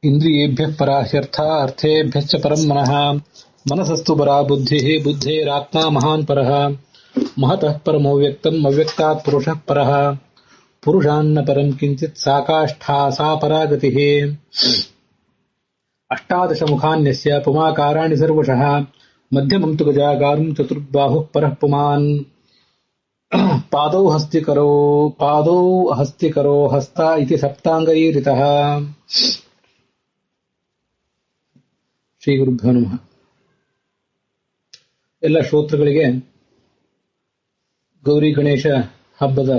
ಇಂದ್ರಿಯೇಭ್ಯಃ ಪರಾ ಹ್ಯರ್ಥಃ ಅರ್ಥೇಭ್ಯಶ್ಚ ಪರಂ ಮನಃ ಮನಸಸ್ತು ಪರಾ ಬುದ್ಧಿಃ ಬುದ್ಧೇರಾತ್ಮಾ ಮಹಾನ್ ಪರಃ ಮಹತಃ ಪರಮವ್ಯಕ್ತಂ ಅವ್ಯಕ್ತಾತ್ ಪುರುಷಃ ಪರಃ ಪುರುಷಾನ್ನ ಪರಂ ಕಿಂಚಿತ್ ಸಾಕಾಷ್ಠಾ ಸಾ ಪರಾ ಗತಿಃ ಅಷ್ಟಾದಶ ಮುಖಾನ್ಯಸ್ಯ ಪುಮಾಕಾರಾಣಿ ಸರ್ವಶಃ ಮಧ್ಯಮಂ ತು ಗಜಾಗಾರಂ ಚತುರ್ಬಾಹುಃ ಪರಃ ಪುಮಾನ್ ಪಾದೌ ಹಸ್ತಿಕರೋ ಹಸ್ತ ಇತಿ ಸಪ್ತಾಂಗೈರಿತಃ. ಶ್ರೀ ಗುರುಭ್ಯೋ ನಮಃ. ಎಲ್ಲ ಶ್ರೋತೃಗಳಿಗೆ ಗೌರಿ ಗಣೇಶ ಹಬ್ಬದ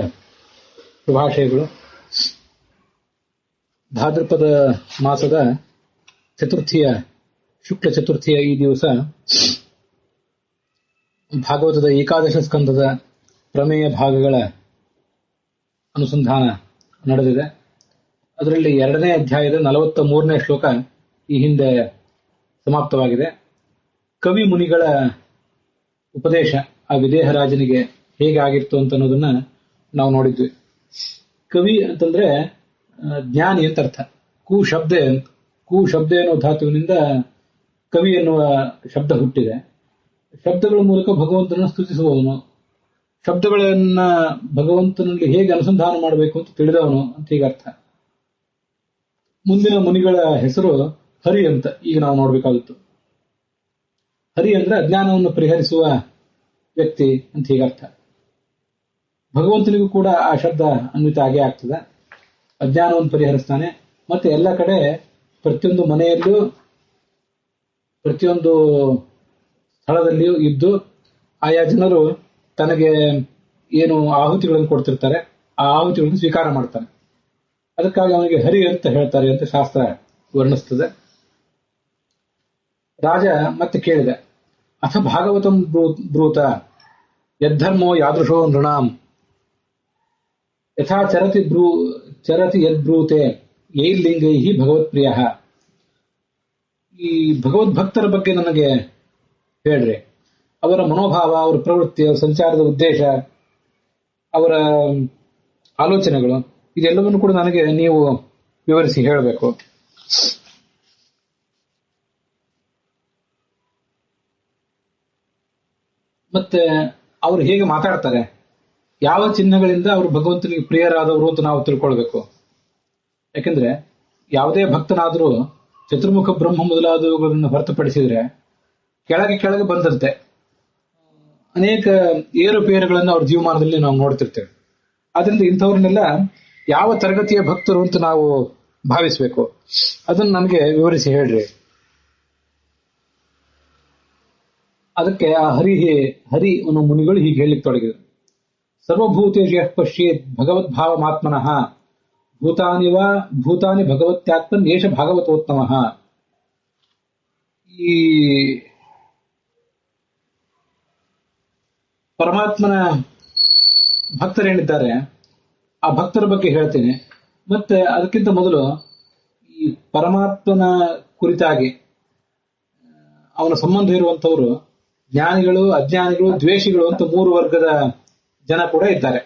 ಶುಭಾಶಯಗಳು. ಭಾದ್ರಪದ ಮಾಸದ ಶುಕ್ಲ ಚತುರ್ಥಿಯ ಈ ದಿವಸ ಭಾಗವತದ ಏಕಾದಶ ಸ್ಕಂದದ ಪ್ರಮೇಯ ಭಾಗಗಳ ಅನುಸಂಧಾನ ನಡೆದಿದೆ. ಅದರಲ್ಲಿ 2ನೇ ಅಧ್ಯಾಯದ 43ನೇ ಶ್ಲೋಕ ಈ ಹಿಂದೆ ಸಮಾಪ್ತವಾಗಿದೆ. ಕವಿ ಮುನಿಗಳ ಉಪದೇಶ ಆ ವಿದೇಹರಾಜನಿಗೆ ಹೇಗೆ ಆಗಿತ್ತು ಅಂತ ಅನ್ನೋದನ್ನ ನಾವು ನೋಡಿದ್ವಿ. ಕವಿ ಅಂತಂದ್ರೆ ಜ್ಞಾನಿ ಅಂತ ಅರ್ಥ. ಕು ಶಬ್ದ ಎನ್ನುವ ಧಾತುವಿನಿಂದ ಕವಿ ಎನ್ನುವ ಶಬ್ದ ಹುಟ್ಟಿದೆ. ಶಬ್ದಗಳ ಮೂಲಕ ಭಗವಂತನ ಸ್ತುತಿಸುವವನು, ಶಬ್ದಗಳನ್ನ ಭಗವಂತನಲ್ಲಿ ಹೇಗೆ ಅನುಸಂಧಾನ ಮಾಡಬೇಕು ಅಂತ ತಿಳಿದವನು ಅಂತ ಈಗ ಅರ್ಥ. ಮುಂದಿನ ಮುನಿಗಳ ಹೆಸರು ಹರಿ ಅಂತ ಈಗ ನಾವು ನೋಡ್ಬೇಕಾಗಿತ್ತು. ಹರಿ ಅಂದ್ರೆ ಅಜ್ಞಾನವನ್ನು ಪರಿಹರಿಸುವ ವ್ಯಕ್ತಿ ಅಂತ ಈಗ ಅರ್ಥ. ಭಗವಂತನಿಗೂ ಕೂಡ ಆ ಶಬ್ದ ಅನ್ವಿತ ಆಗೇ ಆಗ್ತದೆ. ಅಜ್ಞಾನವನ್ನು ಪರಿಹರಿಸ್ತಾನೆ. ಮತ್ತೆ ಎಲ್ಲ ಕಡೆ ಪ್ರತಿಯೊಂದು ಮನೆಯಲ್ಲೂ ಪ್ರತಿಯೊಂದು ಸ್ಥಳದಲ್ಲಿಯೂ ಇದ್ದು ಆಯಾ ಜನರು ತನಗೆ ಏನು ಆಹುತಿಗಳನ್ನು ಕೊಡ್ತಿರ್ತಾರೆ ಆ ಆಹುತಿಗಳನ್ನು ಸ್ವೀಕಾರ ಮಾಡ್ತಾನೆ. ಅದಕ್ಕಾಗಿ ಅವನಿಗೆ ಹರಿ ಅಂತ ಹೇಳ್ತಾರೆ ಅಂತ ಶಾಸ್ತ್ರ ವರ್ಣಿಸ್ತದೆ. ರಾಜ ಮತ್ತೆ ಕೇಳಿದ, ಅಥ ಭಾಗವತಂ ಬ್ರೂತ ಯದ್ಧರ್ಮೋ ಯಾದೃಶೋ ನೃಣಾಂ ಯಥಾ ಚರತಿ ಯದ್ಬ್ರೂತೆ ಯೈರ್ಲಿಂಗೈ ಭಗವತ್ಪ್ರಿಯ. ಈ ಭಗವದ್ಭಕ್ತರ ಬಗ್ಗೆ ನನಗೆ ಹೇಳ್ರಿ. ಅವರ ಮನೋಭಾವ, ಅವರ ಪ್ರವೃತ್ತಿ, ಅವರ ಸಂಚಾರದ ಉದ್ದೇಶ, ಅವರ ಆಲೋಚನೆಗಳು ಇದೆಲ್ಲವನ್ನು ಕೂಡ ನನಗೆ ನೀವು ವಿವರಿಸಿ ಹೇಳಬೇಕು. ಮತ್ತೆ ಅವರು ಹೇಗೆ ಮಾತಾಡ್ತಾರೆ, ಯಾವ ಚಿಹ್ನೆಗಳಿಂದ ಅವರು ಭಗವಂತನಿಗೆ ಪ್ರಿಯರಾದವರು ಅಂತ ನಾವು ತಿಳ್ಕೊಳ್ಬೇಕು. ಯಾಕೆಂದ್ರೆ ಯಾವುದೇ ಭಕ್ತನಾದರೂ ಚತುರ್ಮುಖ ಬ್ರಹ್ಮ ಮೊದಲಾದವುಗಳನ್ನು ಹೊರತುಪಡಿಸಿದ್ರೆ ಕೆಳಗೆ ಬಂದಂತೆ ಅನೇಕ ಏರುಪೇರುಗಳನ್ನು ಅವ್ರ ಜೀವಮಾನದಲ್ಲಿ ನಾವು ನೋಡ್ತಿರ್ತೇವೆ. ಆದ್ರಿಂದ ಇಂಥವ್ರನ್ನೆಲ್ಲ ಯಾವ ತರಗತಿಯ ಭಕ್ತರು ಅಂತ ನಾವು ಭಾವಿಸ್ಬೇಕು, ಅದನ್ನು ನನಗೆ ವಿವರಿಸಿ ಹೇಳ್ರಿ. ಅದಕ್ಕೆ ಆ ಹರಿ ಅನ್ನೋ ಮುನಿಗಳು ಹೀಗೆ ಹೇಳಲಿಕ್ಕೆ ತೊಡಗಿದರು. ಸರ್ವಭೂತೇಷು ಯಃ ಪಶ್ಯೇತ್ ಭಗವದ್ಭಾವಮಾತ್ಮನಃ ಭೂತಾನಿ ಭಗವತ್ಯಾತ್ಮನ್ ಏಷ ಭಾಗವತೋತ್ತಮಃ. ಈ ಪರಮಾತ್ಮನ ಭಕ್ತರೇನಿದ್ದಾರೆ ಆ ಭಕ್ತರ ಬಗ್ಗೆ ಹೇಳ್ತೇನೆ. ಮತ್ತೆ ಅದಕ್ಕಿಂತ ಮೊದಲು ಈ ಪರಮಾತ್ಮನ ಕುರಿತಾಗಿ ಅವನ ಸಂಬಂಧ ಇರುವಂತವರು ಜ್ಞಾನಿಗಳು, ಅಜ್ಞಾನಿಗಳು, ದ್ವೇಷಿಗಳು ಅಂತ 3 ವರ್ಗದ ಜನ ಕೂಡ ಇದ್ದಾರೆ.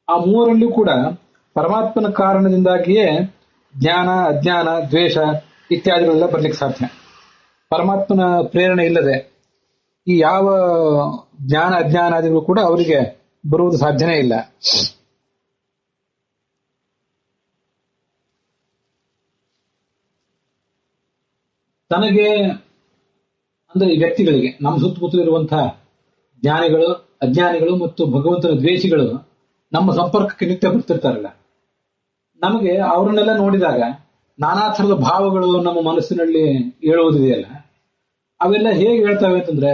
ಆ 3ರಲ್ಲೂ ಕೂಡ ಪರಮಾತ್ಮನ ಕಾರಣದಿಂದಾಗಿಯೇ ಜ್ಞಾನ, ಅಜ್ಞಾನ, ದ್ವೇಷ ಇತ್ಯಾದಿಗಳೆಲ್ಲ ಬರ್ಲಿಕ್ಕೆ ಸಾಧ್ಯ. ಪರಮಾತ್ಮನ ಪ್ರೇರಣೆ ಇಲ್ಲದೆ ಈ ಯಾವ ಜ್ಞಾನ ಅಜ್ಞಾನಾದಿಗಳು ಕೂಡ ಅವರಿಗೆ ಬರುವುದು ಸಾಧ್ಯನೇ ಇಲ್ಲ. ತನಗೆ ಅಂದ್ರೆ ಈ ವ್ಯಕ್ತಿಗಳಿಗೆ, ನಮ್ಮ ಸುತ್ತಮುತ್ತಲಿರುವಂತಹ ಜ್ಞಾನಿಗಳು, ಅಜ್ಞಾನಿಗಳು ಮತ್ತು ಭಗವಂತನ ದ್ವೇಷಿಗಳು ನಮ್ಮ ಸಂಪರ್ಕಕ್ಕೆ ನಿತ್ಯ ಬರ್ತಿರ್ತಾರಲ್ಲ, ನಮಗೆ ಅವರನ್ನೆಲ್ಲ ನೋಡಿದಾಗ ನಾನಾ ಥರದ ಭಾವಗಳು ನಮ್ಮ ಮನಸ್ಸಿನಲ್ಲಿ ಏಳುವುದಿದೆಯಲ್ಲ, ಅವೆಲ್ಲ ಹೇಗೆ ಹೇಳ್ತವೆ ಅಂತಂದ್ರೆ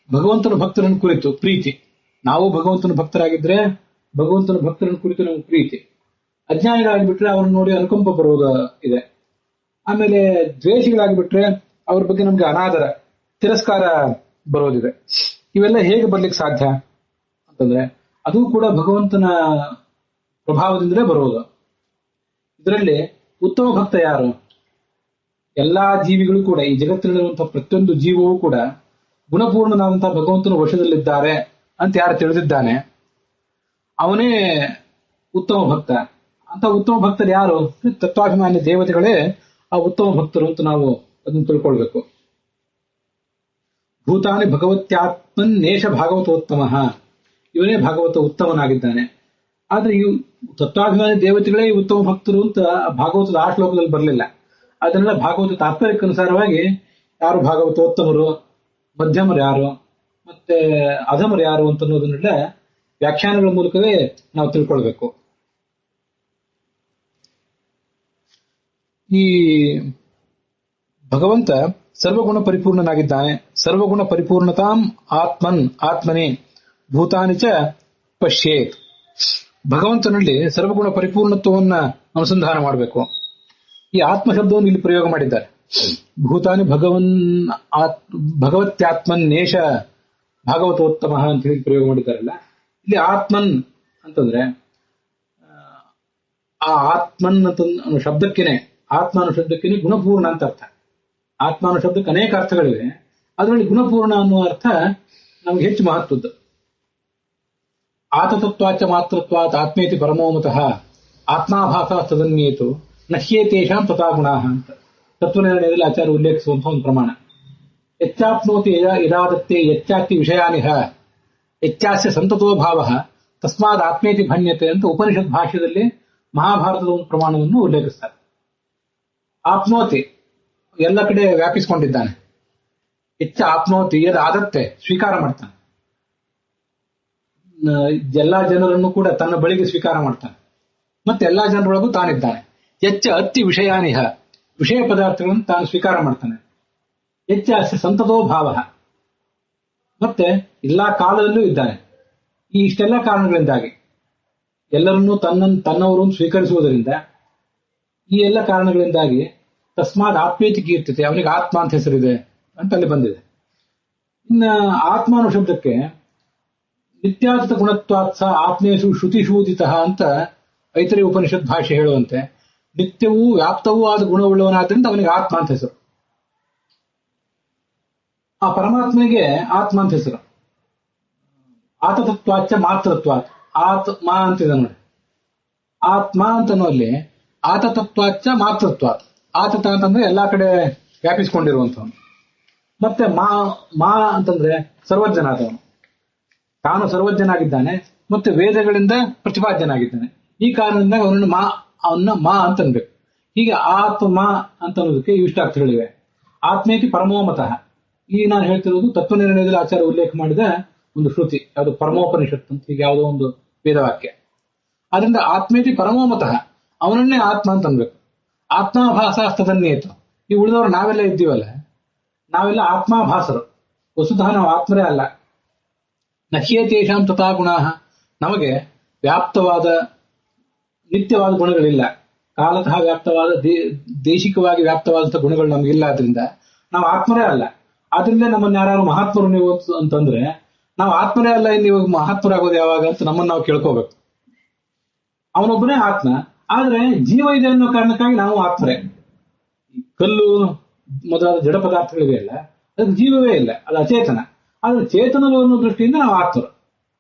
ಭಗವಂತನ ಭಕ್ತರನ್ನು ಕುರಿತು ಪ್ರೀತಿ. ನಾವು ಭಗವಂತನ ಭಕ್ತರಾಗಿದ್ರೆ ಭಗವಂತನ ಭಕ್ತರನ್ನು ಕುರಿತು ನಮಗೆ ಪ್ರೀತಿ. ಅಜ್ಞಾನಿಗಳಾಗಿಬಿಟ್ರೆ ಅವ್ರನ್ನ ನೋಡಿ ಅನುಕಂಪ ಬರುವುದು ಇದೆ. ಆಮೇಲೆ ದ್ವೇಷಿಗಳಾಗಿಬಿಟ್ರೆ ಅವ್ರ ಬಗ್ಗೆ ನಮ್ಗೆ ಅನಾದರ, ತಿರಸ್ಕಾರ ಬರೋದಿದೆ. ಇವೆಲ್ಲ ಹೇಗೆ ಬರ್ಲಿಕ್ಕೆ ಸಾಧ್ಯ ಅಂತಂದ್ರೆ ಅದು ಕೂಡ ಭಗವಂತನ ಪ್ರಭಾವದಿಂದಲೇ ಬರುವುದು. ಇದರಲ್ಲಿ ಉತ್ತಮ ಭಕ್ತ ಯಾರು? ಎಲ್ಲಾ ಜೀವಿಗಳು ಕೂಡ, ಈ ಜಗತ್ತಿನಲ್ಲಿರುವಂತಹ ಪ್ರತಿಯೊಂದು ಜೀವವೂ ಕೂಡ ಗುಣಪೂರ್ಣನಾದಂತಹ ಭಗವಂತನ ವಶದಲ್ಲಿದ್ದಾರೆ ಅಂತ ಯಾರು ತಿಳಿದಿದ್ದಾನೆ ಅವನೇ ಉತ್ತಮ ಭಕ್ತ. ಅಂತ ಉತ್ತಮ ಭಕ್ತರು ಯಾರು? ತತ್ವಾಭಿಮಾನಿ ದೇವತೆಗಳೇ ಆ ಉತ್ತಮ ಭಕ್ತರು ಅಂತ ನಾವು ಅದನ್ನು ತಿಳ್ಕೊಳ್ಬೇಕು. ಭೂತಾನಿ ಭಗವತ್ಯಾತ್ಮನ್ ನೇಷ ಭಾಗವತೋತ್ತಮ, ಇವನೇ ಭಾಗವತ ಉತ್ತಮನಾಗಿದ್ದಾನೆ. ಆದ್ರೆ ಈ ತತ್ವಾಭಿಮಾನಿ ದೇವತೆಗಳೇ ಈ ಉತ್ತಮ ಭಕ್ತರು ಅಂತ ಭಾಗವತದ ಆ ಶ್ಲೋಕದಲ್ಲಿ ಬರಲಿಲ್ಲ. ಅದನ್ನೆಲ್ಲ ಭಾಗವತ ತಾತ್ಪರ್ಯಕ್ಕನುಸಾರವಾಗಿ ಯಾರು ಭಾಗವತೋತ್ತಮರು, ಮಧ್ಯಮರು ಯಾರು, ಮತ್ತೆ ಅಧಮರು ಯಾರು ಅಂತ ಅನ್ನೋದನ್ನೆಲ್ಲ ವ್ಯಾಖ್ಯಾನಗಳ ಮೂಲಕವೇ ನಾವು ತಿಳ್ಕೊಳ್ಬೇಕು. ಈ ಭಗವಂತ ಸರ್ವಗುಣ ಪರಿಪೂರ್ಣನಾಗಿದ್ದಾನೆ. ಸರ್ವಗುಣ ಪರಿಪೂರ್ಣತಾಂ ಆತ್ಮನೇ ಭೂತಾನಿ ಚ ಪಶ್ಯೇತ್. ಭಗವಂತನಲ್ಲಿ ಸರ್ವಗುಣ ಪರಿಪೂರ್ಣತ್ವವನ್ನ ಅನುಸಂಧಾನ ಮಾಡಬೇಕು. ಈ ಆತ್ಮ ಶಬ್ದವನ್ನು ಇಲ್ಲಿ ಪ್ರಯೋಗ ಮಾಡಿದ್ದಾರೆ. ಭೂತಾನಿ ಭಗವತ್ಯಾತ್ಮನ್ ನೇಷ ಭಾಗವತೋತ್ತಮ ಅಂತ ಹೇಳಿ ಪ್ರಯೋಗ ಮಾಡಿದ್ದಾರಲ್ಲ, ಇಲ್ಲಿ ಆತ್ಮನ್ ಅಂತಂದ್ರೆ ಆ ಆತ್ಮನ್ ಅಂತ ಶಬ್ದಕ್ಕೇನೆ, ಆತ್ಮ ಅನ್ನೋ ಶಬ್ದಕ್ಕೇನೆ ಗುಣಪೂರ್ಣ ಅಂತ ಅರ್ಥ. ಆತ್ಮ ಅನ್ನೋ ಶಬ್ದಕ್ಕೆ ಅನೇಕ ಅರ್ಥಗಳಿವೆ, ಅದರಲ್ಲಿ ಗುಣಪೂರ್ಣ ಅನ್ನುವ ಅರ್ಥ ನಮ್ಗೆ ಹೆಚ್ಚು ಮಹತ್ವದ್ದು. ಆತತತ್ವಾಚ ಮಾತೃತ್ವಾತ್ ಆತ್ಮೇತಿ ಪರಮೋಮತಃ ಆತ್ಮಾಭಾಸ ತದನ್ಯೇತು ನಶ್ಯೇತೇಷಾಂ ತಥಾ ಗುಣಾಃ ಅಂತ ತತ್ವನಿರ್ಣಯದಲ್ಲಿ ಆಚಾರ್ಯ ಉಲ್ಲೇಖಿಸುವಂತಹ ಒಂದು ಪ್ರಮಾಣ. ಯಚ್ಚಾಪ್ನೋತಿ ಯದಾದತ್ತೆ ಯಚ್ಚಾತಿ ವಿಷಯಾನಿಹ ಯಚ್ಚಾಸ್ಯ ಸಂತತೋ ಭಾವಃ ತಸ್ಮಾದ್ ಆತ್ಮೇತಿ ಭಣ್ಯತೆ ಅಂತ ಉಪನಿಷತ್ ಭಾಷ್ಯದಲ್ಲಿ ಮಹಾಭಾರತದ ಒಂದು ಪ್ರಮಾಣವನ್ನು ಉಲ್ಲೇಖಿಸ್ತಾರೆ. ಆಪ್ನೋತಿ ಎಲ್ಲ ಕಡೆ ವ್ಯಾಪಿಸಿಕೊಂಡಿದ್ದಾನೆ. ಹೆಚ್ಚ ಆಪ್ನೋತಿ ಯದ್ ಆದತ್ತೆ ಸ್ವೀಕಾರ ಮಾಡ್ತಾನೆ. ಎಲ್ಲಾ ಜನರನ್ನು ಕೂಡ ತನ್ನ ಬಳಿಗೆ ಸ್ವೀಕಾರ ಮಾಡ್ತಾನೆ. ಮತ್ತೆ ಎಲ್ಲಾ ಜನರೊಳಗೂ ತಾನಿದ್ದಾನೆ. ಹೆಚ್ಚ ಅತಿ ವಿಷಯಾನಿಹ ವಿಷಯ ಪದಾರ್ಥಗಳನ್ನು ತಾನು ಸ್ವೀಕಾರ ಮಾಡ್ತಾನೆ. ಹೆಚ್ಚ ಅಸ್ಯ ಸಂತತೋ ಭಾವ ಮತ್ತೆ ಎಲ್ಲಾ ಕಾಲದಲ್ಲೂ ಇದ್ದಾನೆ. ಈ ಇಷ್ಟೆಲ್ಲ ಕಾರಣಗಳಿಂದಾಗಿ ಎಲ್ಲರನ್ನೂ ತನ್ನವರು ಸ್ವೀಕರಿಸುವುದರಿಂದ, ಈ ಎಲ್ಲ ಕಾರಣಗಳಿಂದಾಗಿ ತಸ್ಮಾತ್ ಆತ್ಮೇತಿ ಕೀರ್ತಿತೆ, ಅವನಿಗೆ ಆತ್ಮ ಅಂತ ಹೆಸರಿದೆ ಅಂತ ಅಲ್ಲಿ ಬಂದಿದೆ. ಇನ್ನ ಆತ್ಮ ಅನ್ನೋ ಶಬ್ದಕ್ಕೆ ನಿತ್ಯಾತೀತ ಗುಣತ್ವಾತ್ಸ ಆತ್ಮೇಶು ಶ್ರುತಿಶೂದಿತ ಅಂತ ಐತರೇಯ ಉಪನಿಷತ್ ಭಾಷೆ ಹೇಳುವಂತೆ ನಿತ್ಯವೂ ವ್ಯಾಪ್ತವೂ ಆದ ಗುಣವುಳ್ಳವನಾದ್ರಿಂದ ಅವನಿಗೆ ಆತ್ಮ ಅಂತ ಹೆಸರು. ಆ ಪರಮಾತ್ಮನಿಗೆ ಆತ್ಮ ಅಂತ ಹೆಸರು. ಆತತತ್ವಾಚ ಮಾತೃತ್ವಾತ್ ಆತ್ಮ ಅಂತಿದೆ ನೋಡಿ. ಆತ್ಮ ಅಂತನಲ್ಲಿ ಆತತತ್ವಾಚ ಮಾತೃತ್ವಾತ್, ಆತತ ಅಂತಂದ್ರೆ ಎಲ್ಲಾ ಕಡೆ ವ್ಯಾಪಿಸಿಕೊಂಡಿರುವಂತವನು. ಮತ್ತೆ ಮಾ ಅಂತಂದ್ರೆ ಸರ್ವಜ್ಞನಾದವನು. ತಾನು ಸರ್ವಜ್ಞನಾಗಿದ್ದಾನೆ ಮತ್ತೆ ವೇದಗಳಿಂದ ಪ್ರತಿಪಾದ್ಯನಾಗಿದ್ದಾನೆ. ಈ ಕಾರಣದಿಂದ ಅವನ್ನ ಮಾ ಅಂತ ಅನ್ಬೇಕು. ಹೀಗೆ ಆತ್ಮ ಅಂತ ಅನ್ನೋದಕ್ಕೆ ಇಷ್ಟ ಅರ್ಥಗಳಿವೆ. ಆತ್ಮೇತಿ ಪರಮೋಮತಃ, ಈಗ ನಾನು ಹೇಳ್ತಿರೋದು ತತ್ವನಿರ್ಣಯದಲ್ಲಿ ಆಚಾರ್ಯ ಉಲ್ಲೇಖ ಮಾಡಿದ ಒಂದು ಶ್ರುತಿ, ಯಾವುದು ಪರಮೋಪನಿಷತ್ ಅಂತ, ಹೀಗೆ ಯಾವುದೋ ಒಂದು ವೇದವಾಕ್ಯ. ಆದ್ರಿಂದ ಆತ್ಮೇತಿ ಪರಮೋಮತಃ, ಅವನನ್ನೇ ಆತ್ಮ ಅಂತ ಅನ್ಬೇಕು. ಆತ್ಮಾಭಾಸ ತದನ್ಯೇತು. ಈ ಉಳಿದವರು ನಾವೆಲ್ಲ ಇದ್ದೀವಲ್ಲ, ನಾವೆಲ್ಲ ಆತ್ಮಾಭಾಸರು. ವಸುಧಃ ನಾವು ಆತ್ಮರೇ ಅಲ್ಲ. ನಹ್ಯೇತೇಷಾಂ ತಥಾ ಗುಣಾಃ, ನಮಗೆ ವ್ಯಾಪ್ತವಾದ ನಿತ್ಯವಾದ ಗುಣಗಳಿಲ್ಲ. ಕಾಲತಃ ವ್ಯಾಪ್ತವಾದ ದೇಶಿಕವಾಗಿ ವ್ಯಾಪ್ತವಾದಂತಹ ಗುಣಗಳು ನಮಗಿಲ್ಲ. ಆದ್ರಿಂದ ನಾವು ಆತ್ಮರೇ ಅಲ್ಲ. ಆದ್ರಿಂದ ನಮ್ಮನ್ನ ಯಾರು ಮಹಾತ್ಮರು ನೀವು ಅಂತಂದ್ರೆ, ನಾವು ಆತ್ಮರೇ ಅಲ್ಲ, ಇನ್ನು ಇವಾಗ ಮಹಾತ್ಮರಾಗೋದು ಯಾವಾಗ ಅಂತ ನಮ್ಮನ್ನು ನಾವು ಕೇಳ್ಕೋಬೇಕು. ಅವನೊಬ್ಬನೇ ಆತ್ಮ, ಆದ್ರೆ ಜೀವ ಇದೆ ಅನ್ನೋ ಕಾರಣಕ್ಕಾಗಿ ನಾವು ಆತ್ಮರೇ. ಕಲ್ಲು ಮೊದಲಾದ ಜಡ ಪದಾರ್ಥಗಳಿವೆ ಅಲ್ಲ, ಅದಕ್ಕೆ ಜೀವವೇ ಇಲ್ಲ, ಅದು ಅಚೇತನ. ಆದ್ರೆ ಚೇತನರು ಅನ್ನೋ ದೃಷ್ಟಿಯಿಂದ ನಾವು ಆತ್ಮರು.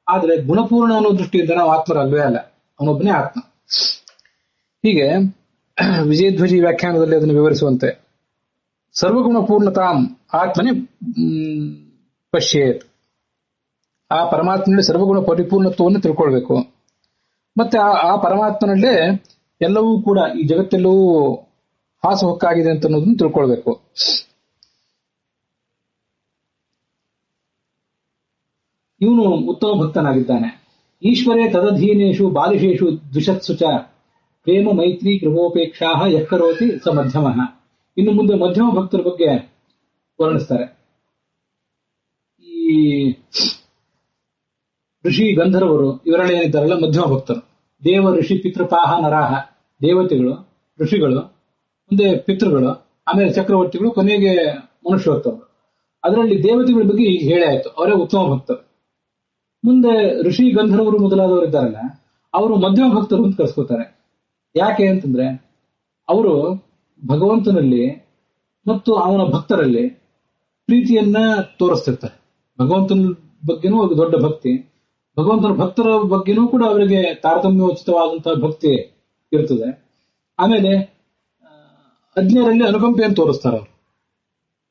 ಆದ್ರೆ ಗುಣಪೂರ್ಣ ಅನ್ನೋ ದೃಷ್ಟಿಯಿಂದ ನಾವು ಆತ್ಮರಲ್ವೇ ಅಲ್ಲ, ಅವನೊಬ್ಬನೇ ಆತ್ಮ. ಹೀಗೆ ವಿಜಯಧ್ವಜಿ ವ್ಯಾಖ್ಯಾನದಲ್ಲಿ ಅದನ್ನು ವಿವರಿಸುವಂತೆ ಸರ್ವಗುಣ ಪೂರ್ಣತಾಂ ಆತ್ಮನೇ ಪಶ್ಯೇತ್. ಆ ಪರಮಾತ್ಮನಲ್ಲಿ ಸರ್ವಗುಣ ಪರಿಪೂರ್ಣತ್ವವನ್ನು ತಿಳ್ಕೊಳ್ಬೇಕು. ಮತ್ತೆ ಆ ಪರಮಾತ್ಮನಲ್ಲೇ ಎಲ್ಲವೂ ಕೂಡ, ಈ ಜಗತ್ತೆಲ್ಲವೂ ಹಾಸುಹೊಕ್ಕಾಗಿದೆ ಅಂತ ಅನ್ನೋದನ್ನು ತಿಳ್ಕೊಳ್ಬೇಕು. ಇವನು ಉತ್ತಮ ಭಕ್ತನಾಗಿದ್ದಾನೆ. ಈಶ್ವರೇ ತದಧೀನೇಶು ಬಾಲಿಶೇಷು ದ್ವಿಷತ್ಸು ಚ ಪ್ರೇಮ ಮೈತ್ರಿ ಕೃಪೋಪೇಕ್ಷಾ ಯಕ್ಕರೋತಿ ಸ ಮಧ್ಯಮ. ಇನ್ನು ಮುಂದೆ ಮಧ್ಯಮ ಭಕ್ತರ ಬಗ್ಗೆ ವರ್ಣಿಸ್ತಾರೆ. ಈ ಋಷಿ ಗಂಧರ್ವರು ಇವರೆಲ್ಲ ಏನಿದ್ದಾರಲ್ಲ ಮಧ್ಯಮ ಭಕ್ತರು. ದೇವ ಋಷಿ ಪಿತೃಪಾಹ ನರಾಹ, ದೇವತೆಗಳು, ಋಷಿಗಳು, ಮುಂದೆ ಪಿತೃಗಳು, ಆಮೇಲೆ ಚಕ್ರವರ್ತಿಗಳು, ಕೊನೆಗೆ ಮನುಷ್ಯೋತ್ತಮರು. ಅದರಲ್ಲಿ ದೇವತೆಗಳ ಬಗ್ಗೆ ಈಗ ಹೇಳೇ ಆಯ್ತು, ಅವರೇ ಉತ್ತಮ ಭಕ್ತರು. ಮುಂದೆ ಋಷಿ ಗಂಧರ್ವರು ಮೊದಲಾದವರು ಇದ್ದಾರಲ್ಲ, ಅವರು ಮಧ್ಯಮ ಭಕ್ತರು ಅಂತ ಕರೆಸ್ಕೋತಾರೆ. ಯಾಕೆ ಅಂತಂದ್ರೆ ಅವರು ಭಗವಂತನಲ್ಲಿ ಮತ್ತು ಅವನ ಭಕ್ತರಲ್ಲಿ ಪ್ರೀತಿಯನ್ನ ತೋರಿಸ್ತಿರ್ತಾರೆ. ಭಗವಂತನ ಬಗ್ಗೆನೂ ಒಂದು ದೊಡ್ಡ ಭಕ್ತಿ, ಭಗವಂತನ ಭಕ್ತರ ಬಗ್ಗೆನೂ ಕೂಡ ಅವರಿಗೆ ತಾರತಮ್ಯೋಚಿತವಾದಂತಹ ಭಕ್ತಿ ಇರ್ತದೆ. ಆಮೇಲೆ ಅಜ್ಞರಲ್ಲಿ ಅನುಕಂಪೆಯನ್ನು ತೋರಿಸ್ತಾರೆ ಅವರು.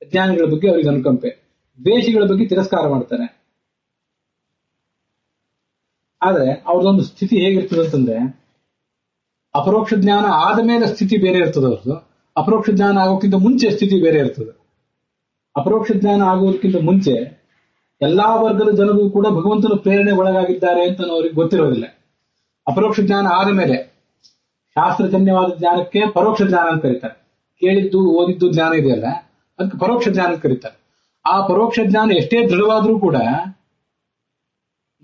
ಅಜ್ಞಾನಿಗಳ ಬಗ್ಗೆ ಅವರಿಗೆ ಅನುಕಂಪೆ, ದ್ವೇಷಿಗಳ ಬಗ್ಗೆ ತಿರಸ್ಕಾರ ಮಾಡ್ತಾರೆ. ಆದ್ರೆ ಅವ್ರದೊಂದು ಸ್ಥಿತಿ ಹೇಗಿರ್ತದೆ ಅಂತಂದ್ರೆ, ಅಪರೋಕ್ಷ ಜ್ಞಾನ ಆದ ಮೇಲೆ ಸ್ಥಿತಿ ಬೇರೆ ಇರ್ತದೆ ಅವ್ರದ್ದು, ಅಪರೋಕ್ಷ ಜ್ಞಾನ ಆಗೋಕ್ಕಿಂತ ಮುಂಚೆ ಸ್ಥಿತಿ ಬೇರೆ ಇರ್ತದೆ. ಅಪರೋಕ್ಷ ಜ್ಞಾನ ಆಗೋದಕ್ಕಿಂತ ಮುಂಚೆ ಎಲ್ಲಾ ವರ್ಗದ ಜನರು ಕೂಡ ಭಗವಂತನ ಪ್ರೇರಣೆ ಒಳಗಾಗಿದ್ದಾರೆ ಅಂತ ಅವ್ರಿಗೆ ಗೊತ್ತಿರೋದಿಲ್ಲ. ಅಪರೋಕ್ಷ ಜ್ಞಾನ ಆದ ಮೇಲೆ ಶಾಸ್ತ್ರಜನ್ಯವಾದ ಜ್ಞಾನಕ್ಕೆ ಪರೋಕ್ಷ ಜ್ಞಾನ ಅಂತ ಕರೀತಾರೆ. ಕೇಳಿದ್ದು ಓದಿದ್ದು ಜ್ಞಾನ ಇದೆಯಲ್ಲ, ಅದಕ್ಕೆ ಪರೋಕ್ಷ ಜ್ಞಾನ ಅಂತ ಕರೀತಾರೆ. ಆ ಪರೋಕ್ಷ ಜ್ಞಾನ ಎಷ್ಟೇ ದೃಢವಾದ್ರೂ ಕೂಡ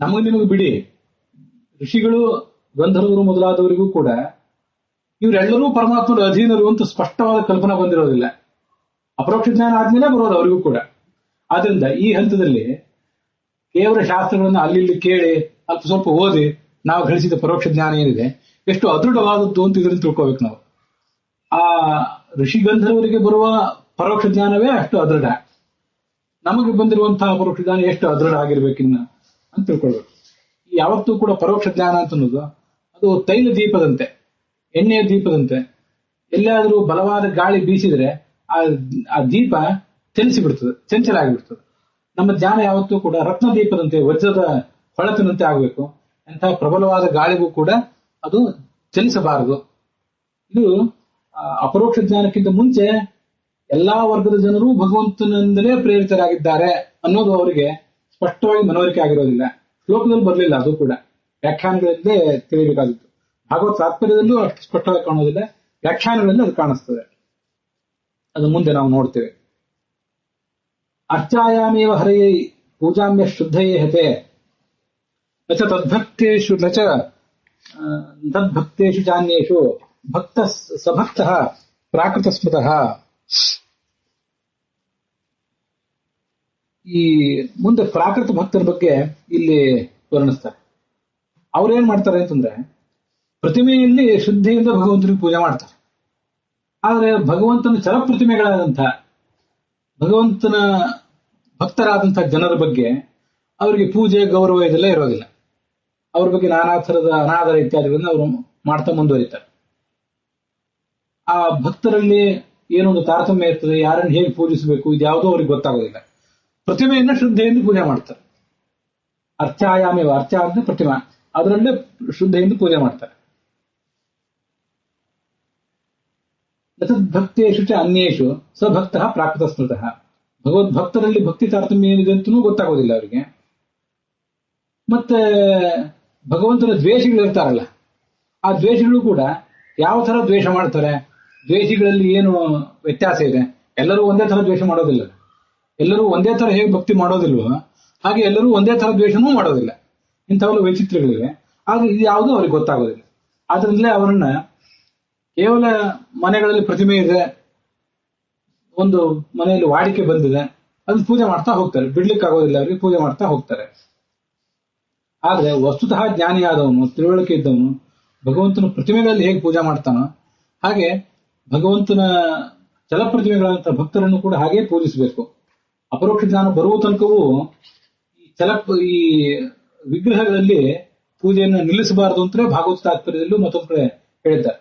ನಮಗೆ ನಿಮಗೆ ಬಿಡಿ, ಋಷಿಗಳು ಗಂಧರ್ವರು ಮೊದಲಾದವರಿಗೂ ಕೂಡ ಇವರೆಲ್ಲರೂ ಪರಮಾತ್ಮನ ಅಧೀನರು ಅಂತ ಸ್ಪಷ್ಟವಾದ ಕಲ್ಪನಾ ಬಂದಿರೋದಿಲ್ಲ. ಅಪರೋಕ್ಷ ಜ್ಞಾನ ಆದ್ಮೇಲೆ ಬರೋದು ಅವರಿಗೂ ಕೂಡ. ಆದ್ರಿಂದ ಈ ಹಂತದಲ್ಲಿ ಕೇವಲ ಶಾಸ್ತ್ರಗಳನ್ನ ಅಲ್ಲಿ ಕೇಳಿ ಅಲ್ಪ ಸ್ವಲ್ಪ ಓದಿ ನಾವು ಗಳಿಸಿದ ಪರೋಕ್ಷ ಜ್ಞಾನ ಏನಿದೆ ಎಷ್ಟು ಅದೃಢವಾದದ್ದು ಅಂತ ಇದನ್ನು ತಿಳ್ಕೋಬೇಕು ನಾವು. ಆ ಋಷಿ ಗಂಧರ್ವರಿಗೆ ಬರುವ ಪರೋಕ್ಷ ಜ್ಞಾನವೇ ಅಷ್ಟು ಅದೃಢ, ನಮಗೆ ಬಂದಿರುವಂತಹ ಪರೋಕ್ಷ ಜ್ಞಾನ ಎಷ್ಟು ಅದೃಢ ಆಗಿರ್ಬೇಕಿನ್ನ ಅಂತ ತಿಳ್ಕೊಳ್ಬೇಕು. ಯಾವತ್ತೂ ಕೂಡ ಪರೋಕ್ಷ ಜ್ಞಾನ ಅಂತ ಅನ್ನೋದು ಅದು ತೈಲ ದೀಪದಂತೆ, ಎಣ್ಣೆಯ ದೀಪದಂತೆ. ಎಲ್ಲಾದರೂ ಬಲವಾದ ಗಾಳಿ ಬೀಸಿದ್ರೆ ಆ ದೀಪ ಚಲಿಸಿ ಬಿಡ್ತದೆ, ಚಂಚಲ ಆಗಿಬಿಡ್ತದೆ. ನಮ್ಮ ಜ್ಞಾನ ಯಾವತ್ತೂ ಕೂಡ ರತ್ನ ದೀಪದಂತೆ, ವಜ್ರದ ಹೊಳತಿನಂತೆ ಆಗಬೇಕು. ಎಂತಹ ಪ್ರಬಲವಾದ ಗಾಳಿಗೂ ಕೂಡ ಅದು ಚಲಿಸಬಾರದು. ಇದು ಅಪರೋಕ್ಷ ಜ್ಞಾನಕ್ಕಿಂತ ಮುಂಚೆ ಎಲ್ಲಾ ವರ್ಗದ ಜನರು ಭಗವಂತನಿಂದಲೇ ಪ್ರೇರಿತರಾಗಿದ್ದಾರೆ ಅನ್ನೋದು ಅವರಿಗೆ ಸ್ಪಷ್ಟವಾಗಿ ಮನವರಿಕೆ ಆಗಿರೋದಿಲ್ಲ. ಶ್ಲೋಕದಲ್ಲಿ ಬರಲಿಲ್ಲ, ಅದು ಕೂಡ ವ್ಯಾಖ್ಯಾನಗಳಲ್ಲೇ ತಿಳಿಯಬೇಕಾಗಿತ್ತು. ಭಾಗವತ್ ತಾತ್ಪರ್ಯದಲ್ಲೂ ಅಷ್ಟು ಸ್ಪಷ್ಟವಾಗಿ ಕಾಣೋದಿಲ್ಲ, ವ್ಯಾಖ್ಯಾನಗಳಲ್ಲಿ ಅದು ಕಾಣಿಸ್ತದೆ. ಅದು ಮುಂದೆ ನಾವು ನೋಡ್ತೇವೆ. ಅರ್ಚಾಯಾಮೇವ ಹರಯೇ ಪೂಜಾಮ್ಯ ಶುದ್ಧಯೇ ಹತೆ ನಚ ತದ್ಭಕ್ತೇಷು ನಚ ತದ್ಭಕ್ತೇಷು ಚಾನ್ಯೇಷು ಭಕ್ತ ಸಭಕ್ತಃ ಪ್ರಾಕೃತ ಸ್ಮೃತಃ. ಈ ಮುಂದೆ ಪ್ರಾಕೃತ ಭಕ್ತರ ಬಗ್ಗೆ ಇಲ್ಲಿ ವರ್ಣಿಸ್ತಾರೆ. ಅವ್ರೇನ್ ಮಾಡ್ತಾರೆ ಅಂತಂದ್ರೆ, ಪ್ರತಿಮೆಯಲ್ಲಿ ಶ್ರದ್ಧೆಯಿಂದ ಭಗವಂತನಿಗೆ ಪೂಜೆ ಮಾಡ್ತಾರೆ. ಆದರೆ ಭಗವಂತನ ಚಲಪ್ರತಿಮೆಗಳಾದಂತಹ ಭಗವಂತನ ಭಕ್ತರಾದಂತಹ ಜನರ ಬಗ್ಗೆ ಅವರಿಗೆ ಪೂಜೆ ಗೌರವ ಇದೆಲ್ಲ ಇರೋದಿಲ್ಲ. ಅವ್ರ ಬಗ್ಗೆ ನಾನಾ ಥರದ ಅನಾದರ ಇತ್ಯಾದಿಗಳನ್ನು ಅವರು ಮಾಡ್ತಾ ಮುಂದುವರಿತಾರೆ. ಆ ಭಕ್ತರಲ್ಲಿ ಏನೊಂದು ತಾರತಮ್ಯ ಇರ್ತದೆ, ಯಾರನ್ನು ಹೇಗೆ ಪೂಜಿಸಬೇಕು ಇದ್ಯಾವುದೋ ಅವ್ರಿಗೆ ಗೊತ್ತಾಗೋದಿಲ್ಲ. ಪ್ರತಿಮೆಯನ್ನ ಶ್ರದ್ಧೆಯಿಂದ ಪೂಜೆ ಮಾಡ್ತಾರೆ. ಅರ್ಚಾಯಾಮೇವ, ಅರ್ಚ ಅಂದ್ರೆ ಪ್ರತಿಮಾ, ಅದರಲ್ಲೇ ಶ್ರದ್ಧೆಯಿಂದ ಪೂಜೆ ಮಾಡ್ತಾರೆ. ಭಕ್ತೇಶು ಚ ಅನ್ಯೇಷು ಸಭಕ್ತ ಪ್ರಾಕೃತ ಸ್ಮೃತಃ. ಭಗವದ್ಭಕ್ತರಲ್ಲಿ ಭಕ್ತಿ ತಾರತಮ್ಯ ಏನಿದೆ ಅಂತನೂ ಗೊತ್ತಾಗೋದಿಲ್ಲ ಅವರಿಗೆ. ಮತ್ತೆ ಭಗವಂತನ ದ್ವೇಷಿಗಳಿರ್ತಾರಲ್ಲ, ಆ ದ್ವೇಷಿಗಳು ಕೂಡ ಯಾವ ತರ ದ್ವೇಷ ಮಾಡ್ತಾರೆ, ದ್ವೇಷಿಗಳಲ್ಲಿ ಏನು ವ್ಯತ್ಯಾಸ ಇದೆ. ಎಲ್ಲರೂ ಒಂದೇ ತರ ದ್ವೇಷ ಮಾಡೋದಿಲ್ಲ, ಎಲ್ಲರೂ ಒಂದೇ ತರ ಹೇಗೆ ಭಕ್ತಿ ಮಾಡೋದಿಲ್ವೋ ಹಾಗೆ ಎಲ್ಲರೂ ಒಂದೇ ತರ ದ್ವೇಷನೂ ಮಾಡೋದಿಲ್ಲ. ಇಂಥವೆಲ್ಲ ವೈಚಿತ್ರ್ಯಗಳಿವೆ. ಆದ್ರೆ ಇದು ಯಾವುದೂ ಅವ್ರಿಗೆ ಗೊತ್ತಾಗೋದಿಲ್ಲ. ಆದ್ರಿಂದಲೇ ಅವರನ್ನ ಕೇವಲ ಮನೆಗಳಲ್ಲಿ ಪ್ರತಿಮೆ ಇದೆ, ಒಂದು ಮನೆಯಲ್ಲಿ ವಾಡಿಕೆ ಬಂದಿದೆ, ಅದನ್ನ ಪೂಜೆ ಮಾಡ್ತಾ ಹೋಗ್ತಾರೆ. ಬಿಡ್ಲಿಕ್ಕೆ ಆಗೋದಿಲ್ಲ ಅವರಿಗೆ, ಪೂಜೆ ಮಾಡ್ತಾ ಹೋಗ್ತಾರೆ. ಆದ್ರೆ ವಸ್ತುತಃ ಜ್ಞಾನಿಯಾದವನು, ತಿಳುವಳಿಕೆ ಇದ್ದವನು ಭಗವಂತನ ಪ್ರತಿಮೆಗಳಲ್ಲಿ ಹೇಗೆ ಪೂಜೆ ಮಾಡ್ತಾನೋ ಹಾಗೆ ಭಗವಂತನ ಚಲಪ್ರತಿಮೆಗಳಂತ ಭಕ್ತರನ್ನು ಕೂಡ ಹಾಗೆ ಪೂಜಿಸಬೇಕು. ಅಪರೋಕ್ಷ ಜ್ಞಾನ ಬರುವ ತನಕವೂ ಈ ವಿಗ್ರಹಗಳಲ್ಲಿ ಪೂಜೆಯನ್ನು ನಿಲ್ಲಿಸಬಾರದು ಅಂತಲೇ ಭಾಗವತ ತಾತ್ಪರ್ಯದಲ್ಲೂ ಮತ್ತೊಂದು ಕಡೆ ಹೇಳಿದ್ದಾರೆ.